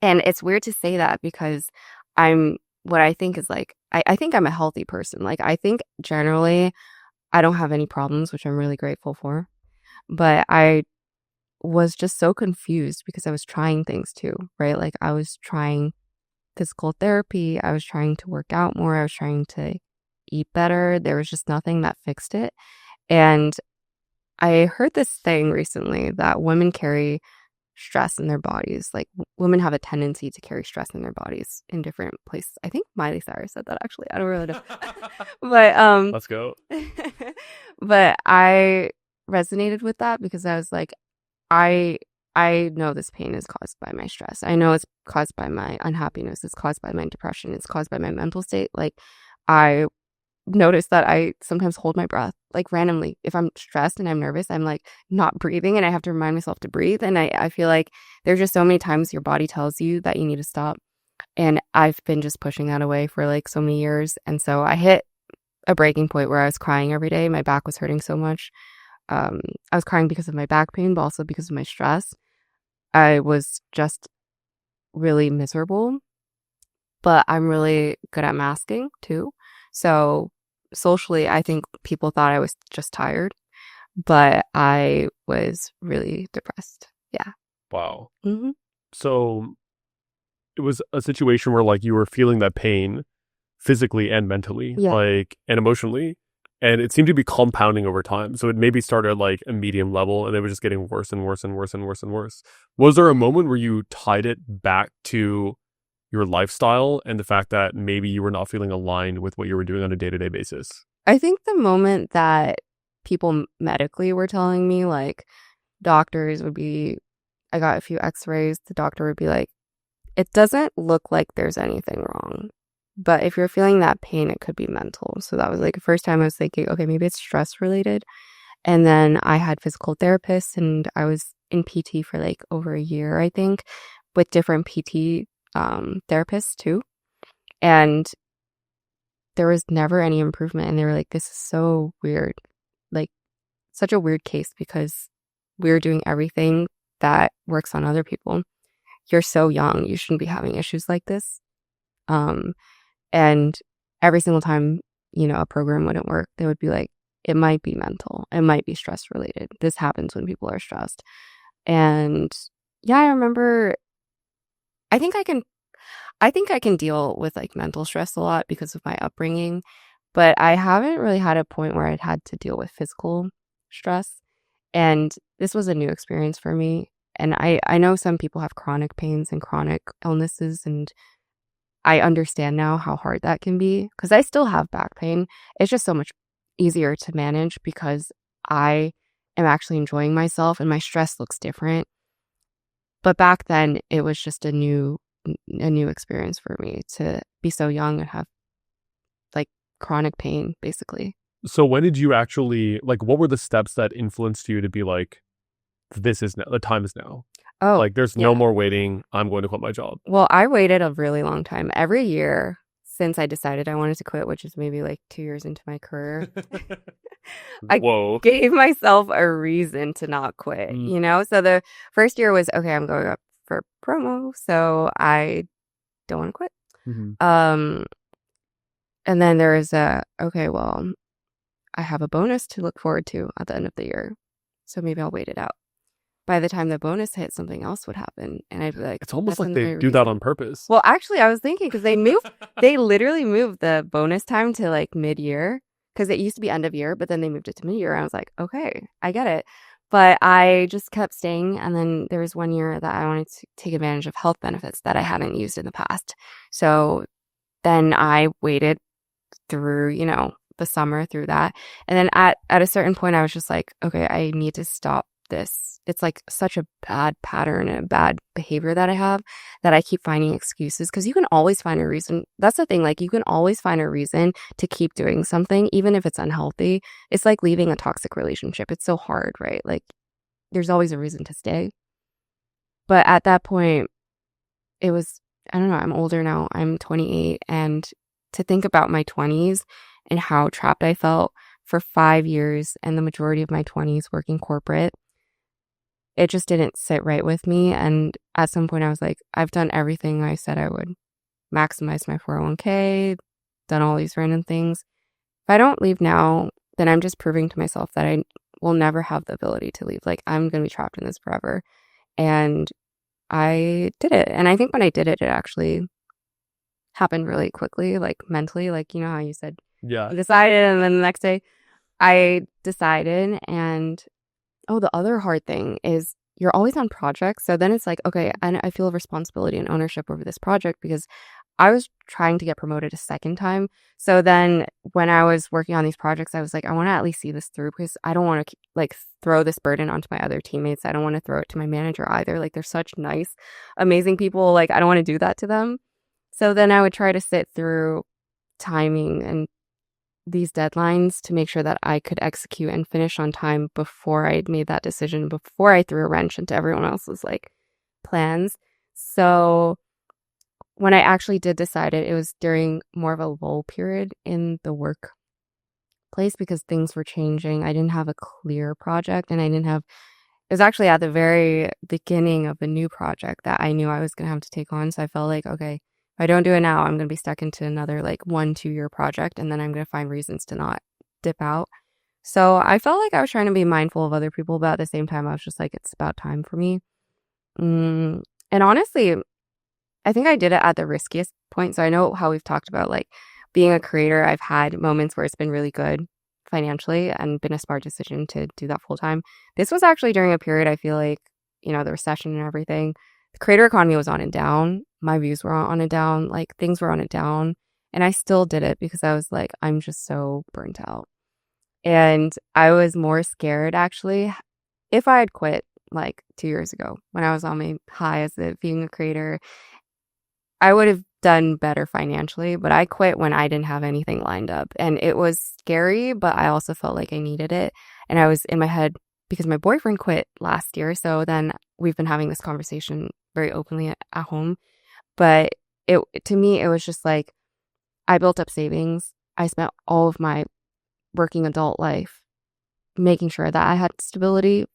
And it's weird to say that because what I think is like, I think I'm a healthy person. Like, I think generally I don't have any problems, which I'm really grateful for. But I was just so confused because I was trying things too, right? Like I was trying physical therapy. I was trying to work out more. I was trying to eat better. There was just nothing that fixed it. And I heard this thing recently that women carry stress in their bodies. Like women have a tendency to carry stress in their bodies in different places. I think Miley Cyrus said that actually. I don't really know. But Let's go. but I resonated with that because I was like, I I know this pain is caused by my stress. I know it's caused by my unhappiness. It's caused by my depression. It's caused by my mental state. Like I notice that I sometimes hold my breath like randomly. If I'm stressed and I'm nervous, I'm like not breathing and I have to remind myself to breathe. And I feel like there's just so many times your body tells you that you need to stop. And I've been just pushing that away for like so many years. And so I hit a breaking point where I was crying every day. My back was hurting so much. I was crying because of my back pain, but also because of my stress. I was just really miserable, but I'm really good at masking too. So socially, I think people thought I was just tired, but I was really depressed. Yeah. Wow. Hmm. So it was a situation where like you were feeling that pain physically and mentally, Yeah. like and emotionally, and it seemed to be compounding over time. So it maybe started at like a medium level and it was just getting worse and worse and worse and worse and worse. Was there a moment where you tied it back to your lifestyle and the fact that maybe you were not feeling aligned with what you were doing on a day-to-day basis? I think the moment that people medically were telling me, like doctors would be, I got a few x-rays, the doctor would be like, it doesn't look like there's anything wrong. But if you're feeling that pain, it could be mental. So that was like the first time I was thinking, okay, maybe it's stress related. And then I had physical therapists and I was in PT for like over a year, I think, with different PT therapists too. And there was never any improvement. And they were like, this is so weird. Like, such a weird case because we're doing everything that works on other people. You're so young. You shouldn't be having issues like this. And every single time, a program wouldn't work, they would be like, it might be mental. It might be stress related. This happens when people are stressed. And yeah, I remember, I think I can deal with like mental stress a lot because of my upbringing, but I haven't really had a point where I'd had to deal with physical stress. And this was a new experience for me. And I know some people have chronic pains and chronic illnesses, and I understand now how hard that can be because I still have back pain. It's just so much easier to manage because I am actually enjoying myself and my stress looks different. But back then it was just a new experience for me to be so young and have like chronic pain basically. So when did you actually like what were the steps that influenced you to be like, this is now, the time is now? Oh, Like there's no yeah. more waiting. I'm going to quit my job. Well, I waited a really long time. Every year since I decided I wanted to quit, which is maybe like 2 years into my career, I Whoa. gave myself a reason to not quit, Mm. So the first year was, okay, I'm going up for promo, so I don't want to quit. Mhm. And then there is okay, well, I have a bonus to look forward to at the end of the year, so maybe I'll wait it out. By the time the bonus hit, something else would happen, and I'd be like, It's almost that's like they another do that reason. on purpose. Well, actually, I was thinking because they literally moved the bonus time to like mid-year because it used to be end of year, but then they moved it to mid-year. I was like, okay, I get it. But I just kept staying. And then there was one year that I wanted to take advantage of health benefits that I hadn't used in the past. So then I waited through, the summer through that. And then at a certain point, I was just like, okay, I need to stop this. It's like such a bad pattern and a bad behavior that I have that I keep finding excuses because you can always find a reason. That's the thing. Like you can always find a reason to keep doing something, even if it's unhealthy. It's like leaving a toxic relationship. It's so hard, right? Like there's always a reason to stay. But at that point, it was, I don't know, I'm older now. I'm 28. And to think about my 20s and how trapped I felt for 5 years and the majority of my 20s working corporate, it just didn't sit right with me. And at some point I was like, I've done everything I said I would. Maximize my 401k, done all these random things. If I don't leave now, then I'm just proving to myself that I will never have the ability to leave. Like I'm going to be trapped in this forever. And I did it. And I think when I did it, it actually happened really quickly, like mentally, like, how you said Yeah. you decided and then the next day I decided. And oh, the other hard thing is you're always on projects. So then it's like, okay, and I feel responsibility and ownership over this project because I was trying to get promoted a second time. So then when I was working on these projects, I was like, I want to at least see this through because I don't want to like throw this burden onto my other teammates. I don't want to throw it to my manager either. Like they're such nice, amazing people. Like I don't want to do that to them. So then I would try to sit through timing and these deadlines to make sure that I could execute and finish on time before I made that decision, before I threw a wrench into everyone else's like plans. So when I actually did decide it, it was during more of a lull period in the workplace because things were changing. I didn't have a clear project and I didn't have, it was actually at the very beginning of a new project that I knew I was going to have to take on. So I felt like, okay, if I don't do it now, I'm going to be stuck into another like 1-2 year project and then I'm going to find reasons to not dip out. So I felt like I was trying to be mindful of other people, but at the same time, I was just like, it's about time for me. And honestly, I think I did it at the riskiest point. So I know how we've talked about like being a creator. I've had moments where it's been really good financially and been a smart decision to do that full time. This was actually during a period I feel like, you know, the recession and everything. The creator economy was on and down. My views were on and down. Like things were on and down. And I still did it because I was like, I'm just so burnt out. And I was more scared actually if I had quit like 2 years ago when I was on my high as being a creator. I would have done better financially, but I quit when I didn't have anything lined up. And it was scary, but I also felt like I needed it. And I was in my head because my boyfriend quit last year. So then we've been having this conversation very openly at home. But it to me, it was just like I built up savings. I spent all of my working adult life making sure that I had stability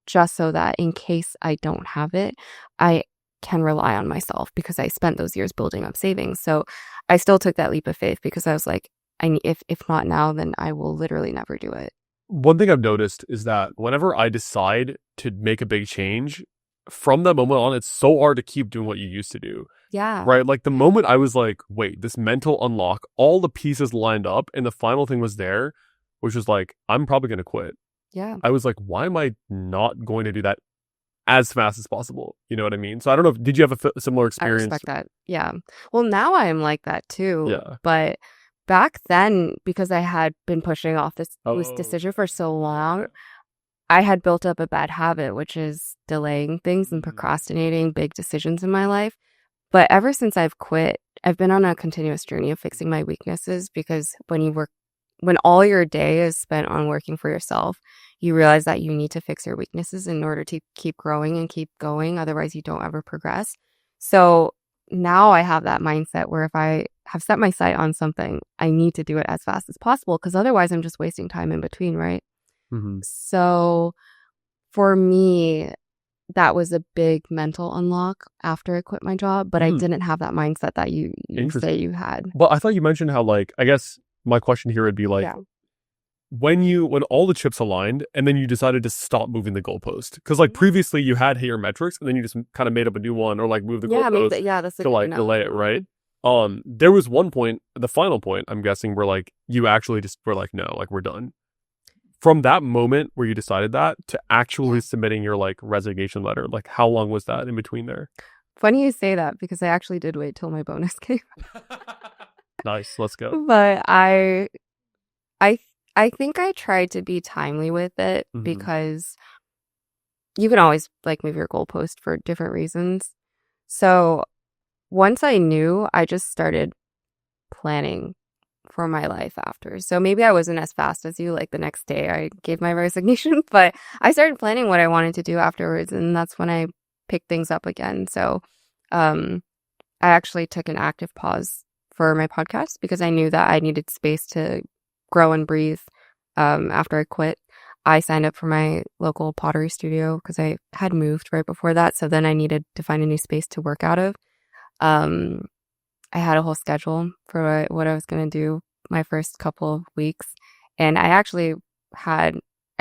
just so that in case I don't have it, I can rely on myself because I spent those years building up savings. So I still took that leap of faith because I was like, if not now, then I will literally never do it. One thing I've noticed is that whenever I decide to make a big change, from that moment on, it's so hard to keep doing what you used to do. Yeah. Right? Like the moment I was like, wait, this mental unlock, all the pieces lined up, and the final thing was there, which was like, I'm probably going to quit. Yeah. I was like, why am I not going to do that as fast as possible? You know what I mean? So I don't know. Did you have a similar I experience? respect that. Yeah. Well, now I am like that too. Yeah. But back then, because I had been pushing off this Oh, decision for so long, I had built up a bad habit, which is delaying things and procrastinating big decisions in my life. But ever since I've quit, I've been on a continuous journey of fixing my weaknesses because when all your day is spent on working for yourself, you realize that you need to fix your weaknesses in order to keep growing and keep going. Otherwise, you don't ever progress. So now I have that mindset where if I have set my sight on something, I need to do it as fast as possible because otherwise I'm just wasting time in between, right? Mm-hmm. So for me, that was a big mental unlock after I quit my job, but I didn't have that mindset that you say you had. Well, I thought you mentioned how, like, I guess my question here would be like, when all the chips aligned and then you decided to stop moving the goalpost, because like previously you had hit your metrics and then you just kind of made up a new one or like move the goalpost That's to like delay it, right? There was one point, the final point, I'm guessing, where like you actually just were like, no, like we're done. From that moment where you decided that to actually submitting your like resignation letter, like how long was that in between there? Funny you say that because I actually did wait till my bonus came. Nice, let's go. But I think I tried to be timely with it because you can always like move your goalpost for different reasons. So once I knew, I just started planning for my life after. So maybe I wasn't as fast as you, like the next day I gave my resignation, but I started planning what I wanted to do afterwards. And that's when I picked things up again. So I actually took an active pause for my podcast because I knew that I needed space to grow and breathe. After I quit, I signed up for my local pottery studio because I had moved right before that. So then I needed to find a new space to work out of. I had a whole schedule for what I was going to do my first couple of weeks. And I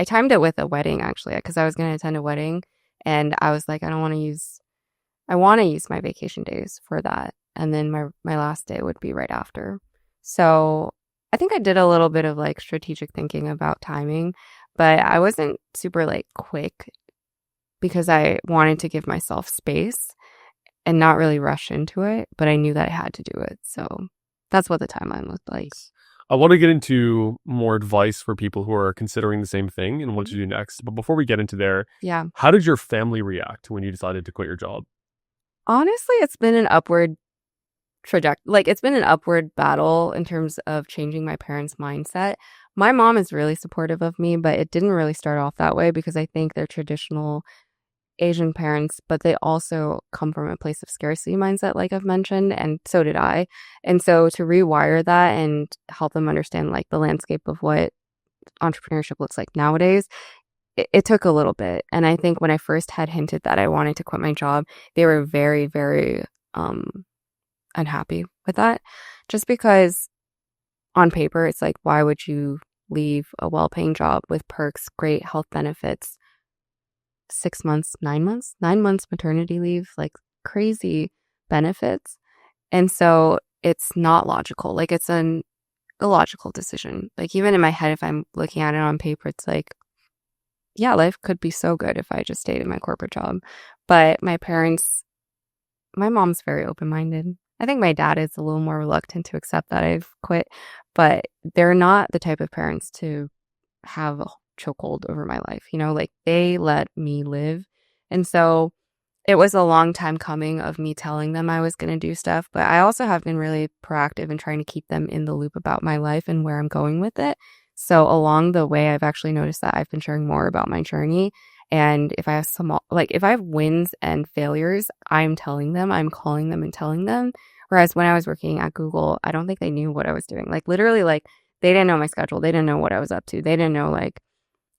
timed it with a wedding actually, because I was going to attend a wedding and I was like, I want to use my vacation days for that. And then my last day would be right after. So I think I did a little bit of like strategic thinking about timing, but I wasn't super like quick because I wanted to give myself space and not really rush into it, but I knew that I had to do it. So that's what the timeline looked like. I want to get into more advice for people who are considering the same thing and what to do next. But before we get into there, Yeah. how did your family react when you decided to quit your job? Honestly, it's been an upward trajectory. Like, it's been an upward battle in terms of changing my parents' mindset. My mom is really supportive of me, but it didn't really start off that way because I think they're traditional Asian parents, but they also come from a place of scarcity mindset, like I've mentioned, and so did I. And so to rewire that and help them understand like the landscape of what entrepreneurship looks like nowadays, it took a little bit. And I think when I first had hinted that I wanted to quit my job, they were very, very unhappy with that. Just because on paper, it's like, why would you leave a well-paying job with perks, great health benefits, 6 months, 9 months, 9 months maternity leave, like crazy benefits. And so it's not logical. Like it's an illogical decision. Like even in my head, if I'm looking at it on paper, it's like, yeah, life could be so good if I just stayed in my corporate job. But my parents, my mom's very open-minded. I think my dad is a little more reluctant to accept that I've quit, but they're not the type of parents to have a chokehold over my life. You know, like they let me live. And so it was a long time coming of me telling them I was going to do stuff, but I also have been really proactive in trying to keep them in the loop about my life and where I'm going with it. So along the way, I've actually noticed that I've been sharing more about my journey. And if I have if I have wins and failures, I'm telling them, I'm calling them and telling them. Whereas when I was working at Google, I don't think they knew what I was doing. Like literally, like they didn't know my schedule. They didn't know what I was up to. They didn't know like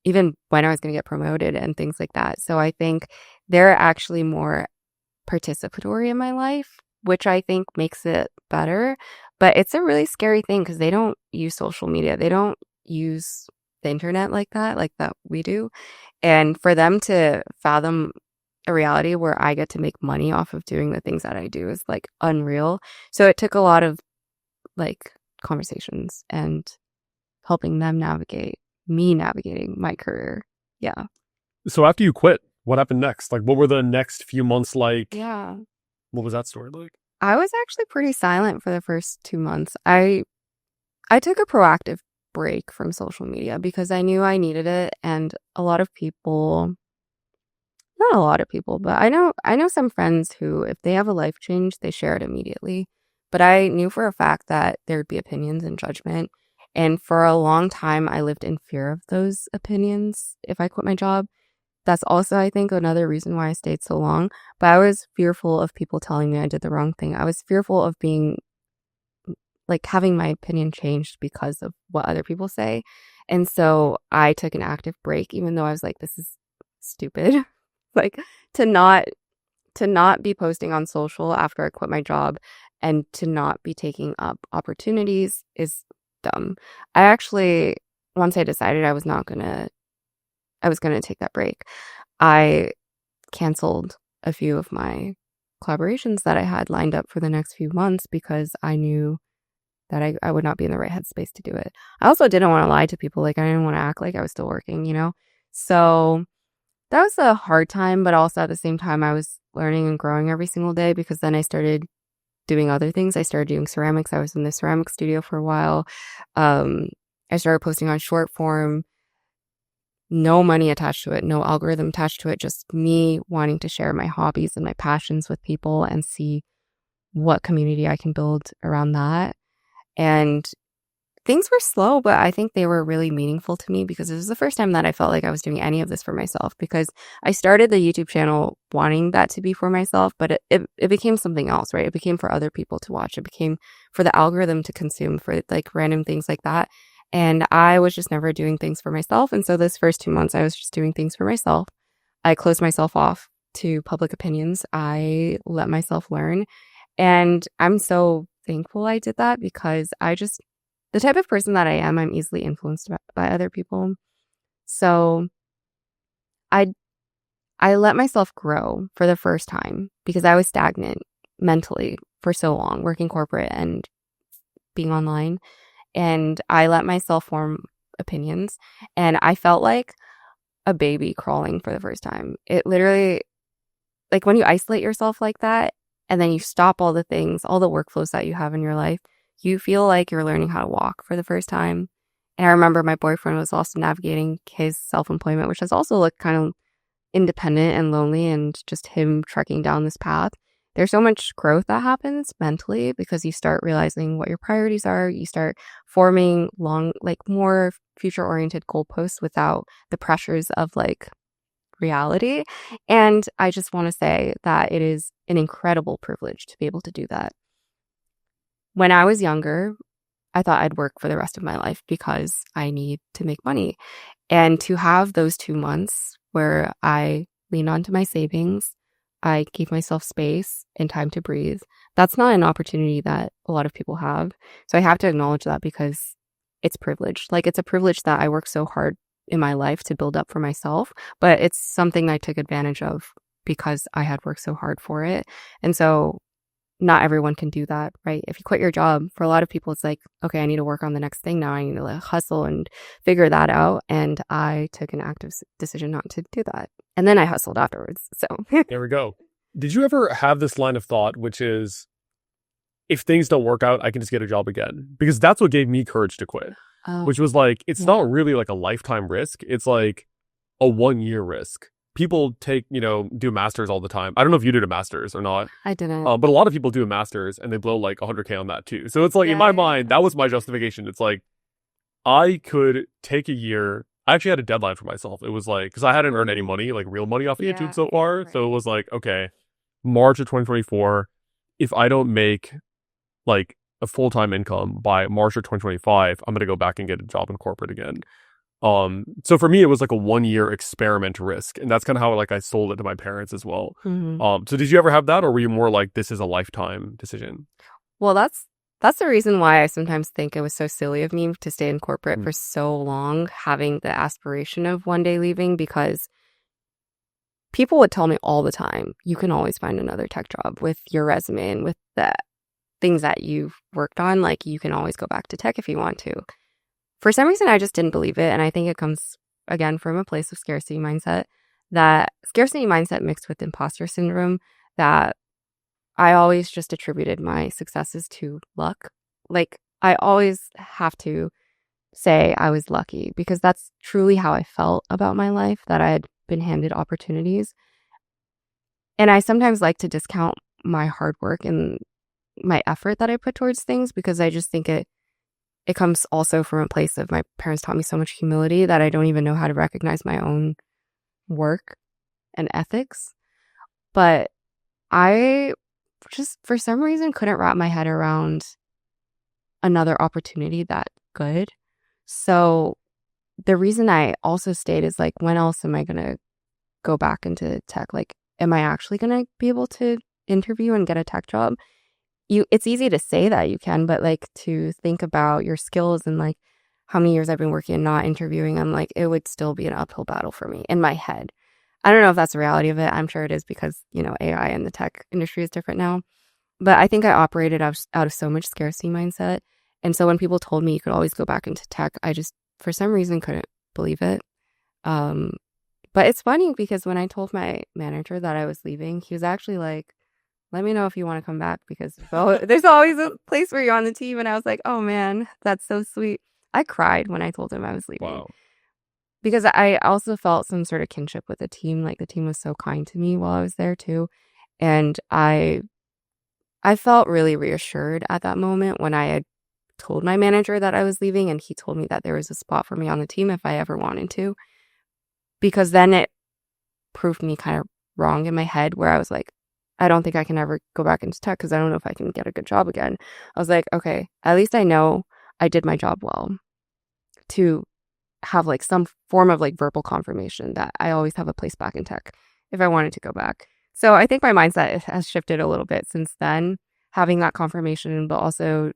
even when I was going to get promoted and things like that. So I think they're actually more participatory in my life, which I think makes it better. But it's a really scary thing because they don't use social media. They don't use the internet like that we do. And for them to fathom a reality where I get to make money off of doing the things that I do is like unreal. So it took a lot of like conversations and helping them navigate me navigating my career. Yeah. So after you quit, what happened next? Like, what were the next few months like? Yeah. What was that story like? I was actually pretty silent for the first 2 months. I took a proactive break from social media because I knew I needed it, and a lot of people, not a lot of people, but I know some friends who if they have a life change, they share it immediately. But I knew for a fact that there would be opinions and judgment. And for a long time, I lived in fear of those opinions if I quit my job. That's also, I think, another reason why I stayed so long. But I was fearful of people telling me I did the wrong thing. I was fearful of being like having my opinion changed because of what other people say. And so I took an active break, even though I was like, this is stupid. Like to not be posting on social after I quit my job and to not be taking up opportunities is dumb. I actually, once I decided I was gonna take that break, I canceled a few of my collaborations that I had lined up for the next few months because I knew that I would not be in the right headspace to do it. I also didn't want to lie to people. Like I didn't want to act like I was still working, you know? So that was a hard time, but also at the same time, I was learning and growing every single day because then I started doing other things. I started doing ceramics. I was in the ceramic studio for a while. I started posting on short form, no money attached to it, no algorithm attached to it, just me wanting to share my hobbies and my passions with people and see what community I can build around that. And things were slow, but I think they were really meaningful to me because it was the first time that I felt like I was doing any of this for myself because I started the YouTube channel wanting that to be for myself, but it became something else, right? It became for other people to watch. It became for the algorithm to consume for like random things like that. And I was just never doing things for myself. And so this first 2 months, I was just doing things for myself. I closed myself off to public opinions. I let myself learn. And I'm so thankful I did that because the type of person that I am, I'm easily influenced by other people. So I let myself grow for the first time because I was stagnant mentally for so long, working corporate and being online. And I let myself form opinions. And I felt like a baby crawling for the first time. It literally, like when you isolate yourself like that and then you stop all the things, all the workflows that you have in your life, you feel like you're learning how to walk for the first time. And I remember my boyfriend was also navigating his self-employment, which has also looked kind of independent and lonely, and just him trekking down this path. There's so much growth that happens mentally because you start realizing what your priorities are. You start forming more future oriented goalposts without the pressures of like reality. And I just want to say that it is an incredible privilege to be able to do that. When I was younger, I thought I'd work for the rest of my life because I need to make money. And to have those 2 months where I leaned onto my savings, I gave myself space and time to breathe. That's not an opportunity that a lot of people have. So I have to acknowledge that because it's privilege. Like, it's a privilege that I worked so hard in my life to build up for myself, but it's something I took advantage of because I had worked so hard for it. And so not everyone can do that, right? If you quit your job, for a lot of people, it's like, okay, I need to work on the next thing now. I need to like hustle and figure that out. And I took an active decision not to do that. And then I hustled afterwards. So There we go. Did you ever have this line of thought, which is, if things don't work out, I can just get a job again? Because that's what gave me courage to quit, which was like, it's not really like a lifetime risk. It's like a 1-year risk. People do masters all the time. I don't know if you did a masters or not. I didn't. But a lot of people do a masters and they blow like 100K on that too. So it's like, in my mind, that was my justification. It's like, I could take a year. I actually had a deadline for myself. It was like, because I hadn't earned any money, like real money off of YouTube so far. Right. So it was like, okay, March of 2024, if I don't make like a full-time income by March of 2025, I'm going to go back and get a job in corporate again. So for me, it was like a 1-year experiment risk. And that's kind of how like I sold it to my parents as well. Mm-hmm. So did you ever have that, or were you more like, this is a lifetime decision? Well, that's the reason why I sometimes think it was so silly of me to stay in corporate for so long, having the aspiration of one day leaving, because people would tell me all the time, you can always find another tech job with your resume and with the things that you've worked on. Like, you can always go back to tech if you want to. For some reason, I just didn't believe it. And I think it comes, again, from a place of scarcity mindset, mixed with imposter syndrome, that I always just attributed my successes to luck. Like, I always have to say I was lucky because that's truly how I felt about my life, that I had been handed opportunities. And I sometimes like to discount my hard work and my effort that I put towards things, because I just think it comes also from a place of, my parents taught me so much humility that I don't even know how to recognize my own work and ethics. But I just, for some reason, couldn't wrap my head around another opportunity that good. So the reason I also stayed is like, when else am I going to go back into tech? Like, am I actually going to be able to interview and get a tech job? It's easy to say that you can, but like, to think about your skills and like how many years I've been working and not interviewing, I'm like, it would still be an uphill battle for me in my head. I don't know if that's the reality of it. I'm sure it is, because, AI and the tech industry is different now. But I think I operated out of so much scarcity mindset. And so when people told me you could always go back into tech, I just, for some reason, couldn't believe it. But it's funny because when I told my manager that I was leaving, he was actually like, let me know if you want to come back, because there's always a place for you on the team. And I was like, oh man, that's so sweet. I cried when I told him I was leaving. Wow. Because I also felt some sort of kinship with the team. Like, the team was so kind to me while I was there too. And I felt really reassured at that moment when I had told my manager that I was leaving, and he told me that there was a spot for me on the team if I ever wanted to. Because then it proved me kind of wrong in my head, where I was like, I don't think I can ever go back into tech because I don't know if I can get a good job again. I was like, okay, at least I know I did my job well, to have like some form of like verbal confirmation that I always have a place back in tech if I wanted to go back. So I think my mindset has shifted a little bit since then, having that confirmation, but also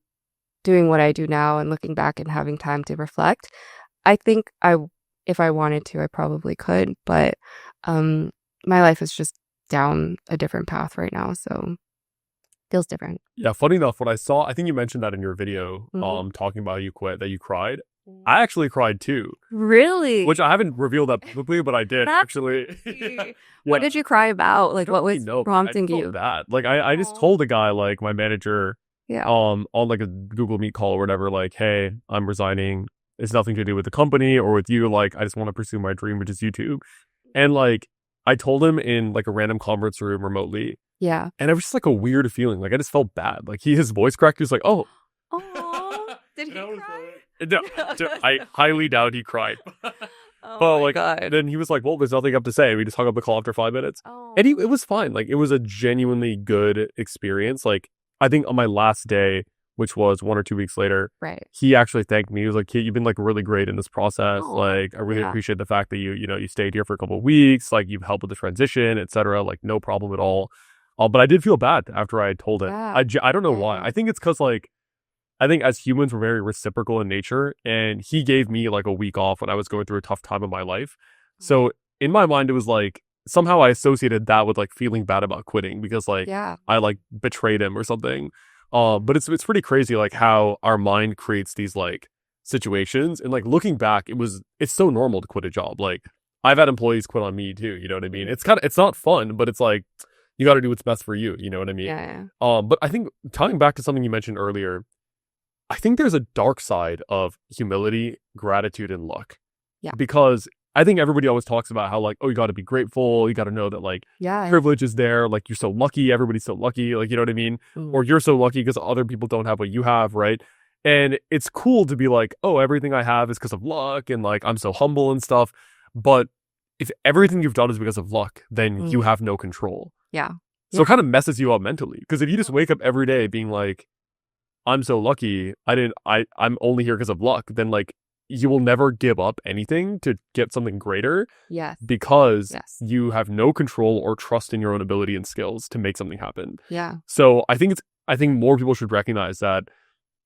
doing what I do now and looking back and having time to reflect. I think if I wanted to, I probably could, but my life is just down a different path right now, so feels different. Yeah, funny enough, what I saw, I think you mentioned that in your video, talking about you quit, that you cried. I actually cried too, Really? which I haven't revealed that publicly, but I did actually. What Yeah. did you cry about? Like, I don't what really was know. I prompting just felt you? bad. Like I just Aw. told the guy, like my manager, Yeah. on like a Google Meet call or whatever, like, hey, I'm resigning. It's nothing to do with the company or with you. Like, I just want to pursue my dream, which is YouTube. And like, I told him in like a random conference room remotely, Yeah. and it was just like a weird feeling. Like I just felt bad. Like his voice cracked. He was like, oh. Oh, did he And I was cry? No, I highly doubt he cried. Oh But my like, God. then he was like, well, there's nothing up to say. We just hung up the call after 5 minutes. Oh. And it was fine. Like, it was a genuinely good experience. Like, I think on my last day, which was 1 or 2 weeks later, Right. he actually thanked me. He was like, hey, you've been like really great in this process. Oh, Like, I really yeah. appreciate the fact that you stayed here for a couple of weeks. Like, you've helped with the transition, etc. Like, no problem at all. But I did feel bad after I told it. Yeah. I don't know why. Yeah. I think it's because like, I think as humans, we're very reciprocal in nature. And he gave me like a week off when I was going through a tough time in my life. So in my mind, it was like somehow I associated that with like feeling bad about quitting because like Yeah. I like betrayed him or something. But it's pretty crazy like how our mind creates these like situations. And like looking back, it's so normal to quit a job. Like I've had employees quit on me too. You know what I mean? It's not fun, but it's like you got to do what's best for you. You know what I mean? Yeah. But I think tying back to something you mentioned earlier, I think there's a dark side of humility, gratitude, and luck. Yeah. Because I think everybody always talks about how like, oh, you got to be grateful. You got to know that like Yeah. privilege is there. Like you're so lucky. Everybody's so lucky. Like, you know what I mean? Or you're so lucky because other people don't have what you have. Right. And it's cool to be like, oh, everything I have is because of luck. And like, I'm so humble and stuff. But if everything you've done is because of luck, then you have no control. Yeah. So it kind of messes you up mentally. Because if you just wake up every day being like, I'm so lucky, I'm only here because of luck, then like you will never give up anything to get something greater. Yes. Because Yes. you have no control or trust in your own ability and skills to make something happen. Yeah. So I think more people should recognize that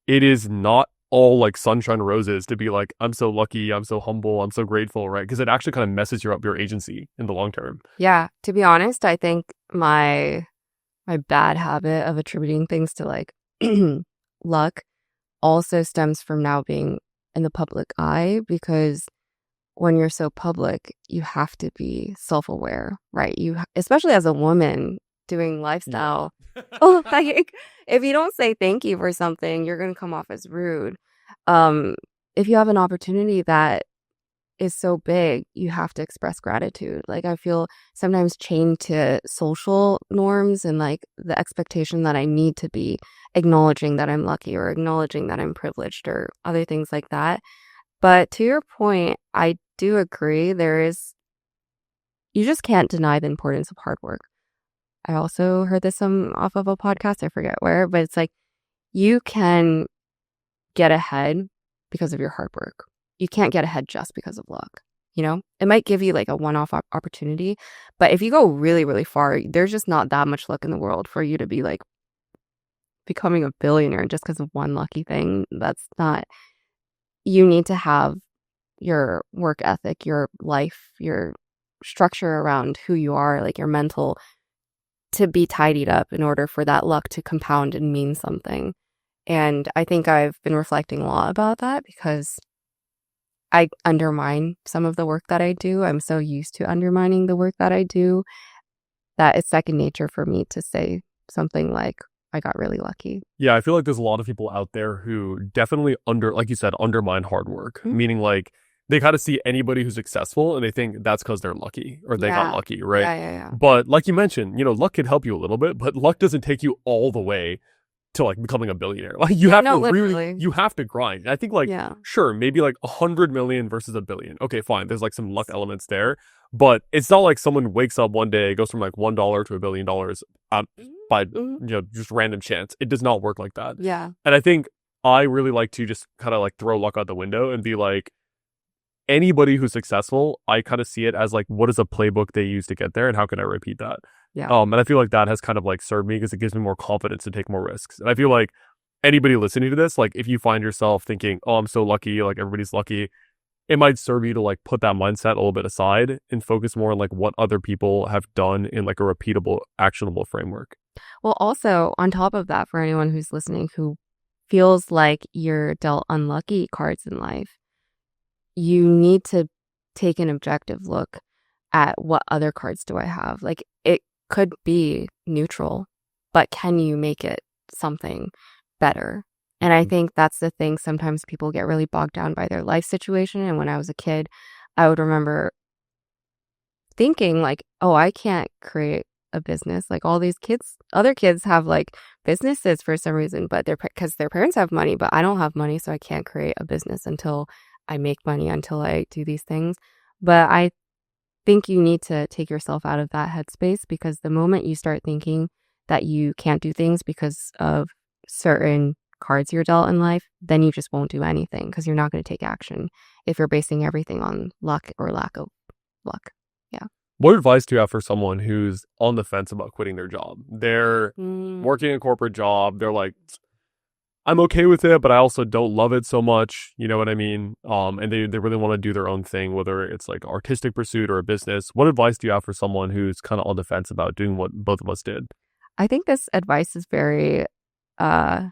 it is not all like sunshine and roses to be like, I'm so lucky, I'm so humble, I'm so grateful, right? Because it actually kind of messes your agency in the long term. Yeah. To be honest, I think my bad habit of attributing things to like luck also stems from now being in the public eye, because when you're so public, you have to be self-aware, right? Especially as a woman doing lifestyle. Oh, like if you don't say thank you for something, you're going to come off as rude. If you have an opportunity that is so big, you have to express gratitude. Like I feel sometimes chained to social norms and like the expectation that I need to be acknowledging that I'm lucky or acknowledging that I'm privileged or other things like that. But to your point, I do agree you just can't deny the importance of hard work. I also heard this off of a podcast, I forget where, but it's like you can get ahead because of your hard work. You can't get ahead just because of luck. You know, it might give you like a one-off opportunity, but if you go really, really far, there's just not that much luck in the world for you to be like becoming a billionaire just because of one lucky thing. That's not, you need to have your work ethic, your life, your structure around who you are, like your mental, to be tidied up in order for that luck to compound and mean something. And I think I've been reflecting a lot about that because I undermine some of the work that I do. I'm so used to undermining the work that I do that it's second nature for me to say something like, I got really lucky. Yeah, I feel like there's a lot of people out there who definitely like you said, undermine hard work, meaning like they kind of see anybody who's successful and they think that's because they're lucky or they got lucky, right? Yeah. But like you mentioned, luck can help you a little bit, but luck doesn't take you all the way to like becoming a billionaire. Like you have to literally. you have to grind. I think like, sure, maybe like 100 million versus a billion. Okay, fine. There's like some luck elements there, but it's not like someone wakes up one day, goes from like $1 to $1 billion by just random chance. It does not work like that. Yeah. And I think I really like to just kind of like throw luck out the window and be like, anybody who's successful, I kind of see it as like, what is a playbook they use to get there and how can I repeat that? Yeah. And I feel like that has kind of like served me because it gives me more confidence to take more risks. And I feel like anybody listening to this, like if you find yourself thinking, oh, I'm so lucky, like everybody's lucky, it might serve you to like put that mindset a little bit aside and focus more on like what other people have done in like a repeatable, actionable framework. Well, also on top of that, for anyone who's listening who feels like you're dealt unlucky cards in life, you need to take an objective look at what other cards do I have. Like it could be neutral, but can you make it something better? And I think that's the thing. Sometimes people get really bogged down by their life situation. And when I was a kid, I would remember thinking like, oh, I can't create a business. Like all these kids, other kids have like businesses for some reason, but they're because their parents have money, but I don't have money, so I can't create a business until I make money, until I do these things. But I think you need to take yourself out of that headspace, because the moment you start thinking that you can't do things because of certain cards you're dealt in life, then you just won't do anything because you're not going to take action if you're basing everything on luck or lack of luck. Yeah. What advice do you have for someone who's on the fence about quitting their job? They're Mm, working a corporate job. They're like, I'm okay with it, but I also don't love it so much. You know what I mean? And they really want to do their own thing, whether it's like artistic pursuit or a business. What advice do you have for someone who's kind of on the fence about doing what both of us did? I think this advice is very, uh,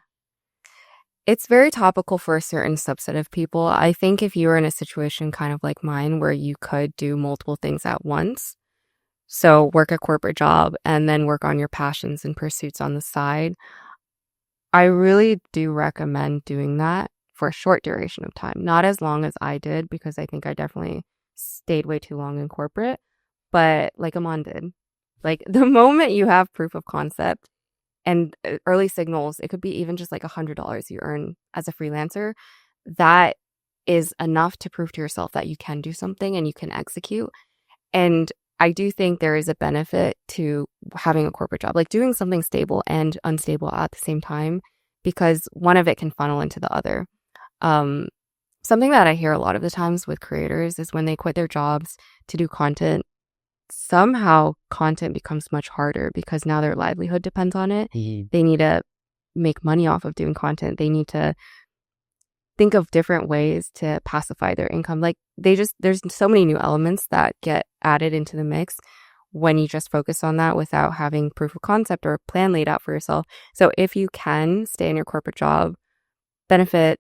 it's very topical for a certain subset of people. I think if you were in a situation kind of like mine where you could do multiple things at once, so work a corporate job and then work on your passions and pursuits on the side, I really do recommend doing that for a short duration of time. Not as long as I did, because I think I definitely stayed way too long in corporate, but like Aman did. Like the moment you have proof of concept and early signals, it could be even just like $100 you earn as a freelancer. That is enough to prove to yourself that you can do something and you can execute. And I do think there is a benefit to having a corporate job, like doing something stable and unstable at the same time, because one of it can funnel into the other. Um, Something that I hear a lot of the times with creators is when they quit their jobs to do content, somehow content becomes much harder because now their livelihood depends on it. Mhm. They need to make money off of doing content. They need to think of different ways to pacify their income. Like there's so many new elements that get added into the mix when you just focus on that without having proof of concept or a plan laid out for yourself. So if you can stay in your corporate job, benefit,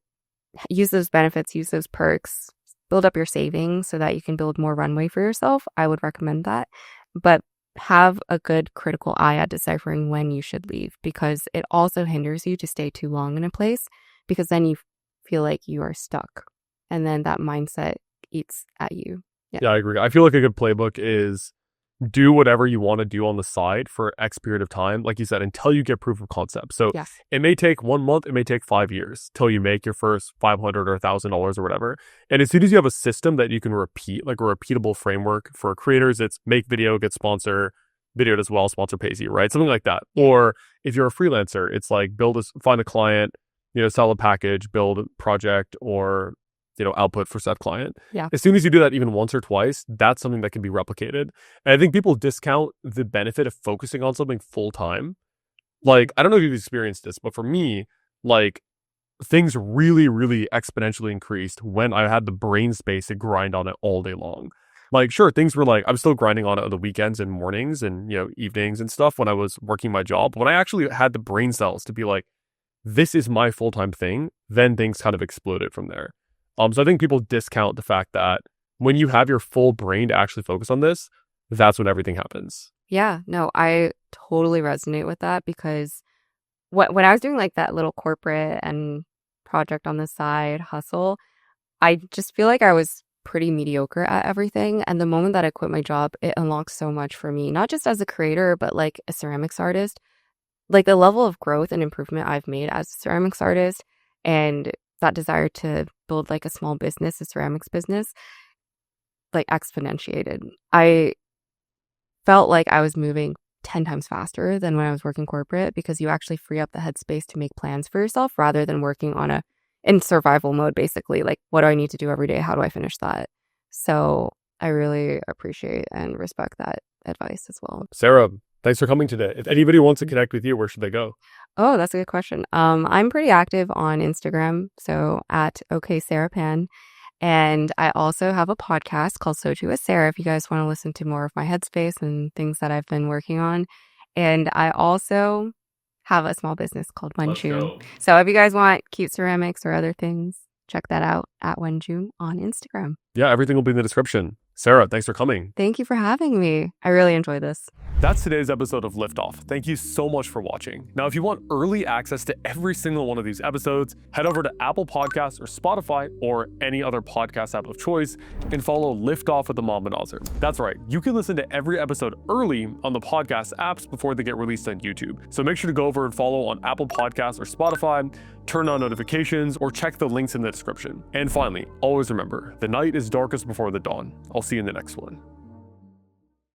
use those benefits, use those perks, build up your savings so that you can build more runway for yourself, I would recommend that. But have a good critical eye at deciphering when you should leave, because it also hinders you to stay too long in a place, because then you feel like you are stuck. And then that mindset eats at you. Yeah. Yeah, I agree. I feel like a good playbook is do whatever you want to do on the side for X period of time, like you said, until you get proof of concept. So Yes. it may take 1 month, it may take 5 years till you make your first $500 or $1,000 or whatever. And as soon as you have a system that you can repeat, like a repeatable framework for creators, it's make video, get sponsor, video does well, sponsor pays you, right? Something like that. Or if you're a freelancer, it's like find a client, sell a package, build a project, or output for said client. Yeah. As soon as you do that even once or twice, that's something that can be replicated. And I think people discount the benefit of focusing on something full time. Like, I don't know if you've experienced this, but for me, like, things really, really exponentially increased when I had the brain space to grind on it all day long. Like, sure, things were like, I'm still grinding on it on the weekends and mornings and, evenings and stuff when I was working my job. But when I actually had the brain cells to be like, this is my full-time thing, then things kind of exploded from there. So I think people discount the fact that when you have your full brain to actually focus on this, that's when everything happens. Yeah. No, I totally resonate with that, because when I was doing like that little corporate and project on the side hustle, I just feel like I was pretty mediocre at everything. And the moment that I quit my job, it unlocked so much for me, not just as a creator, but like a ceramics artist. Like the level of growth and improvement I've made as a ceramics artist, and that desire to build like a small business, a ceramics business, like exponentiated. I felt like I was moving 10 times faster than when I was working corporate, because you actually free up the headspace to make plans for yourself rather than working in survival mode, basically. Like, what do I need to do every day? How do I finish that? So I really appreciate and respect that advice as well. Sarah, thanks for coming today. If anybody wants to connect with you, where should they go? Oh, that's a good question. I'm pretty active on Instagram, so at OKSarahPan. And I also have a podcast called Soju with Sarah if you guys want to listen to more of my headspace and things that I've been working on. And I also have a small business called Let's Munchun. go. So if you guys want cute ceramics or other things, check that out at Wenju on Instagram. Yeah, everything will be in the description. Sarah, thanks for coming. Thank you for having me. I really enjoy this. That's today's episode of Liftoff. Thank you so much for watching. Now, if you want early access to every single one of these episodes, head over to Apple Podcasts or Spotify or any other podcast app of choice and follow Liftoff with Aman Manazir. That's right, you can listen to every episode early on the podcast apps before they get released on YouTube. So make sure to go over and follow on Apple Podcasts or Spotify, turn on notifications, or check the links in the description. And finally, always remember, the night is darkest before the dawn. I'll see you in the next one.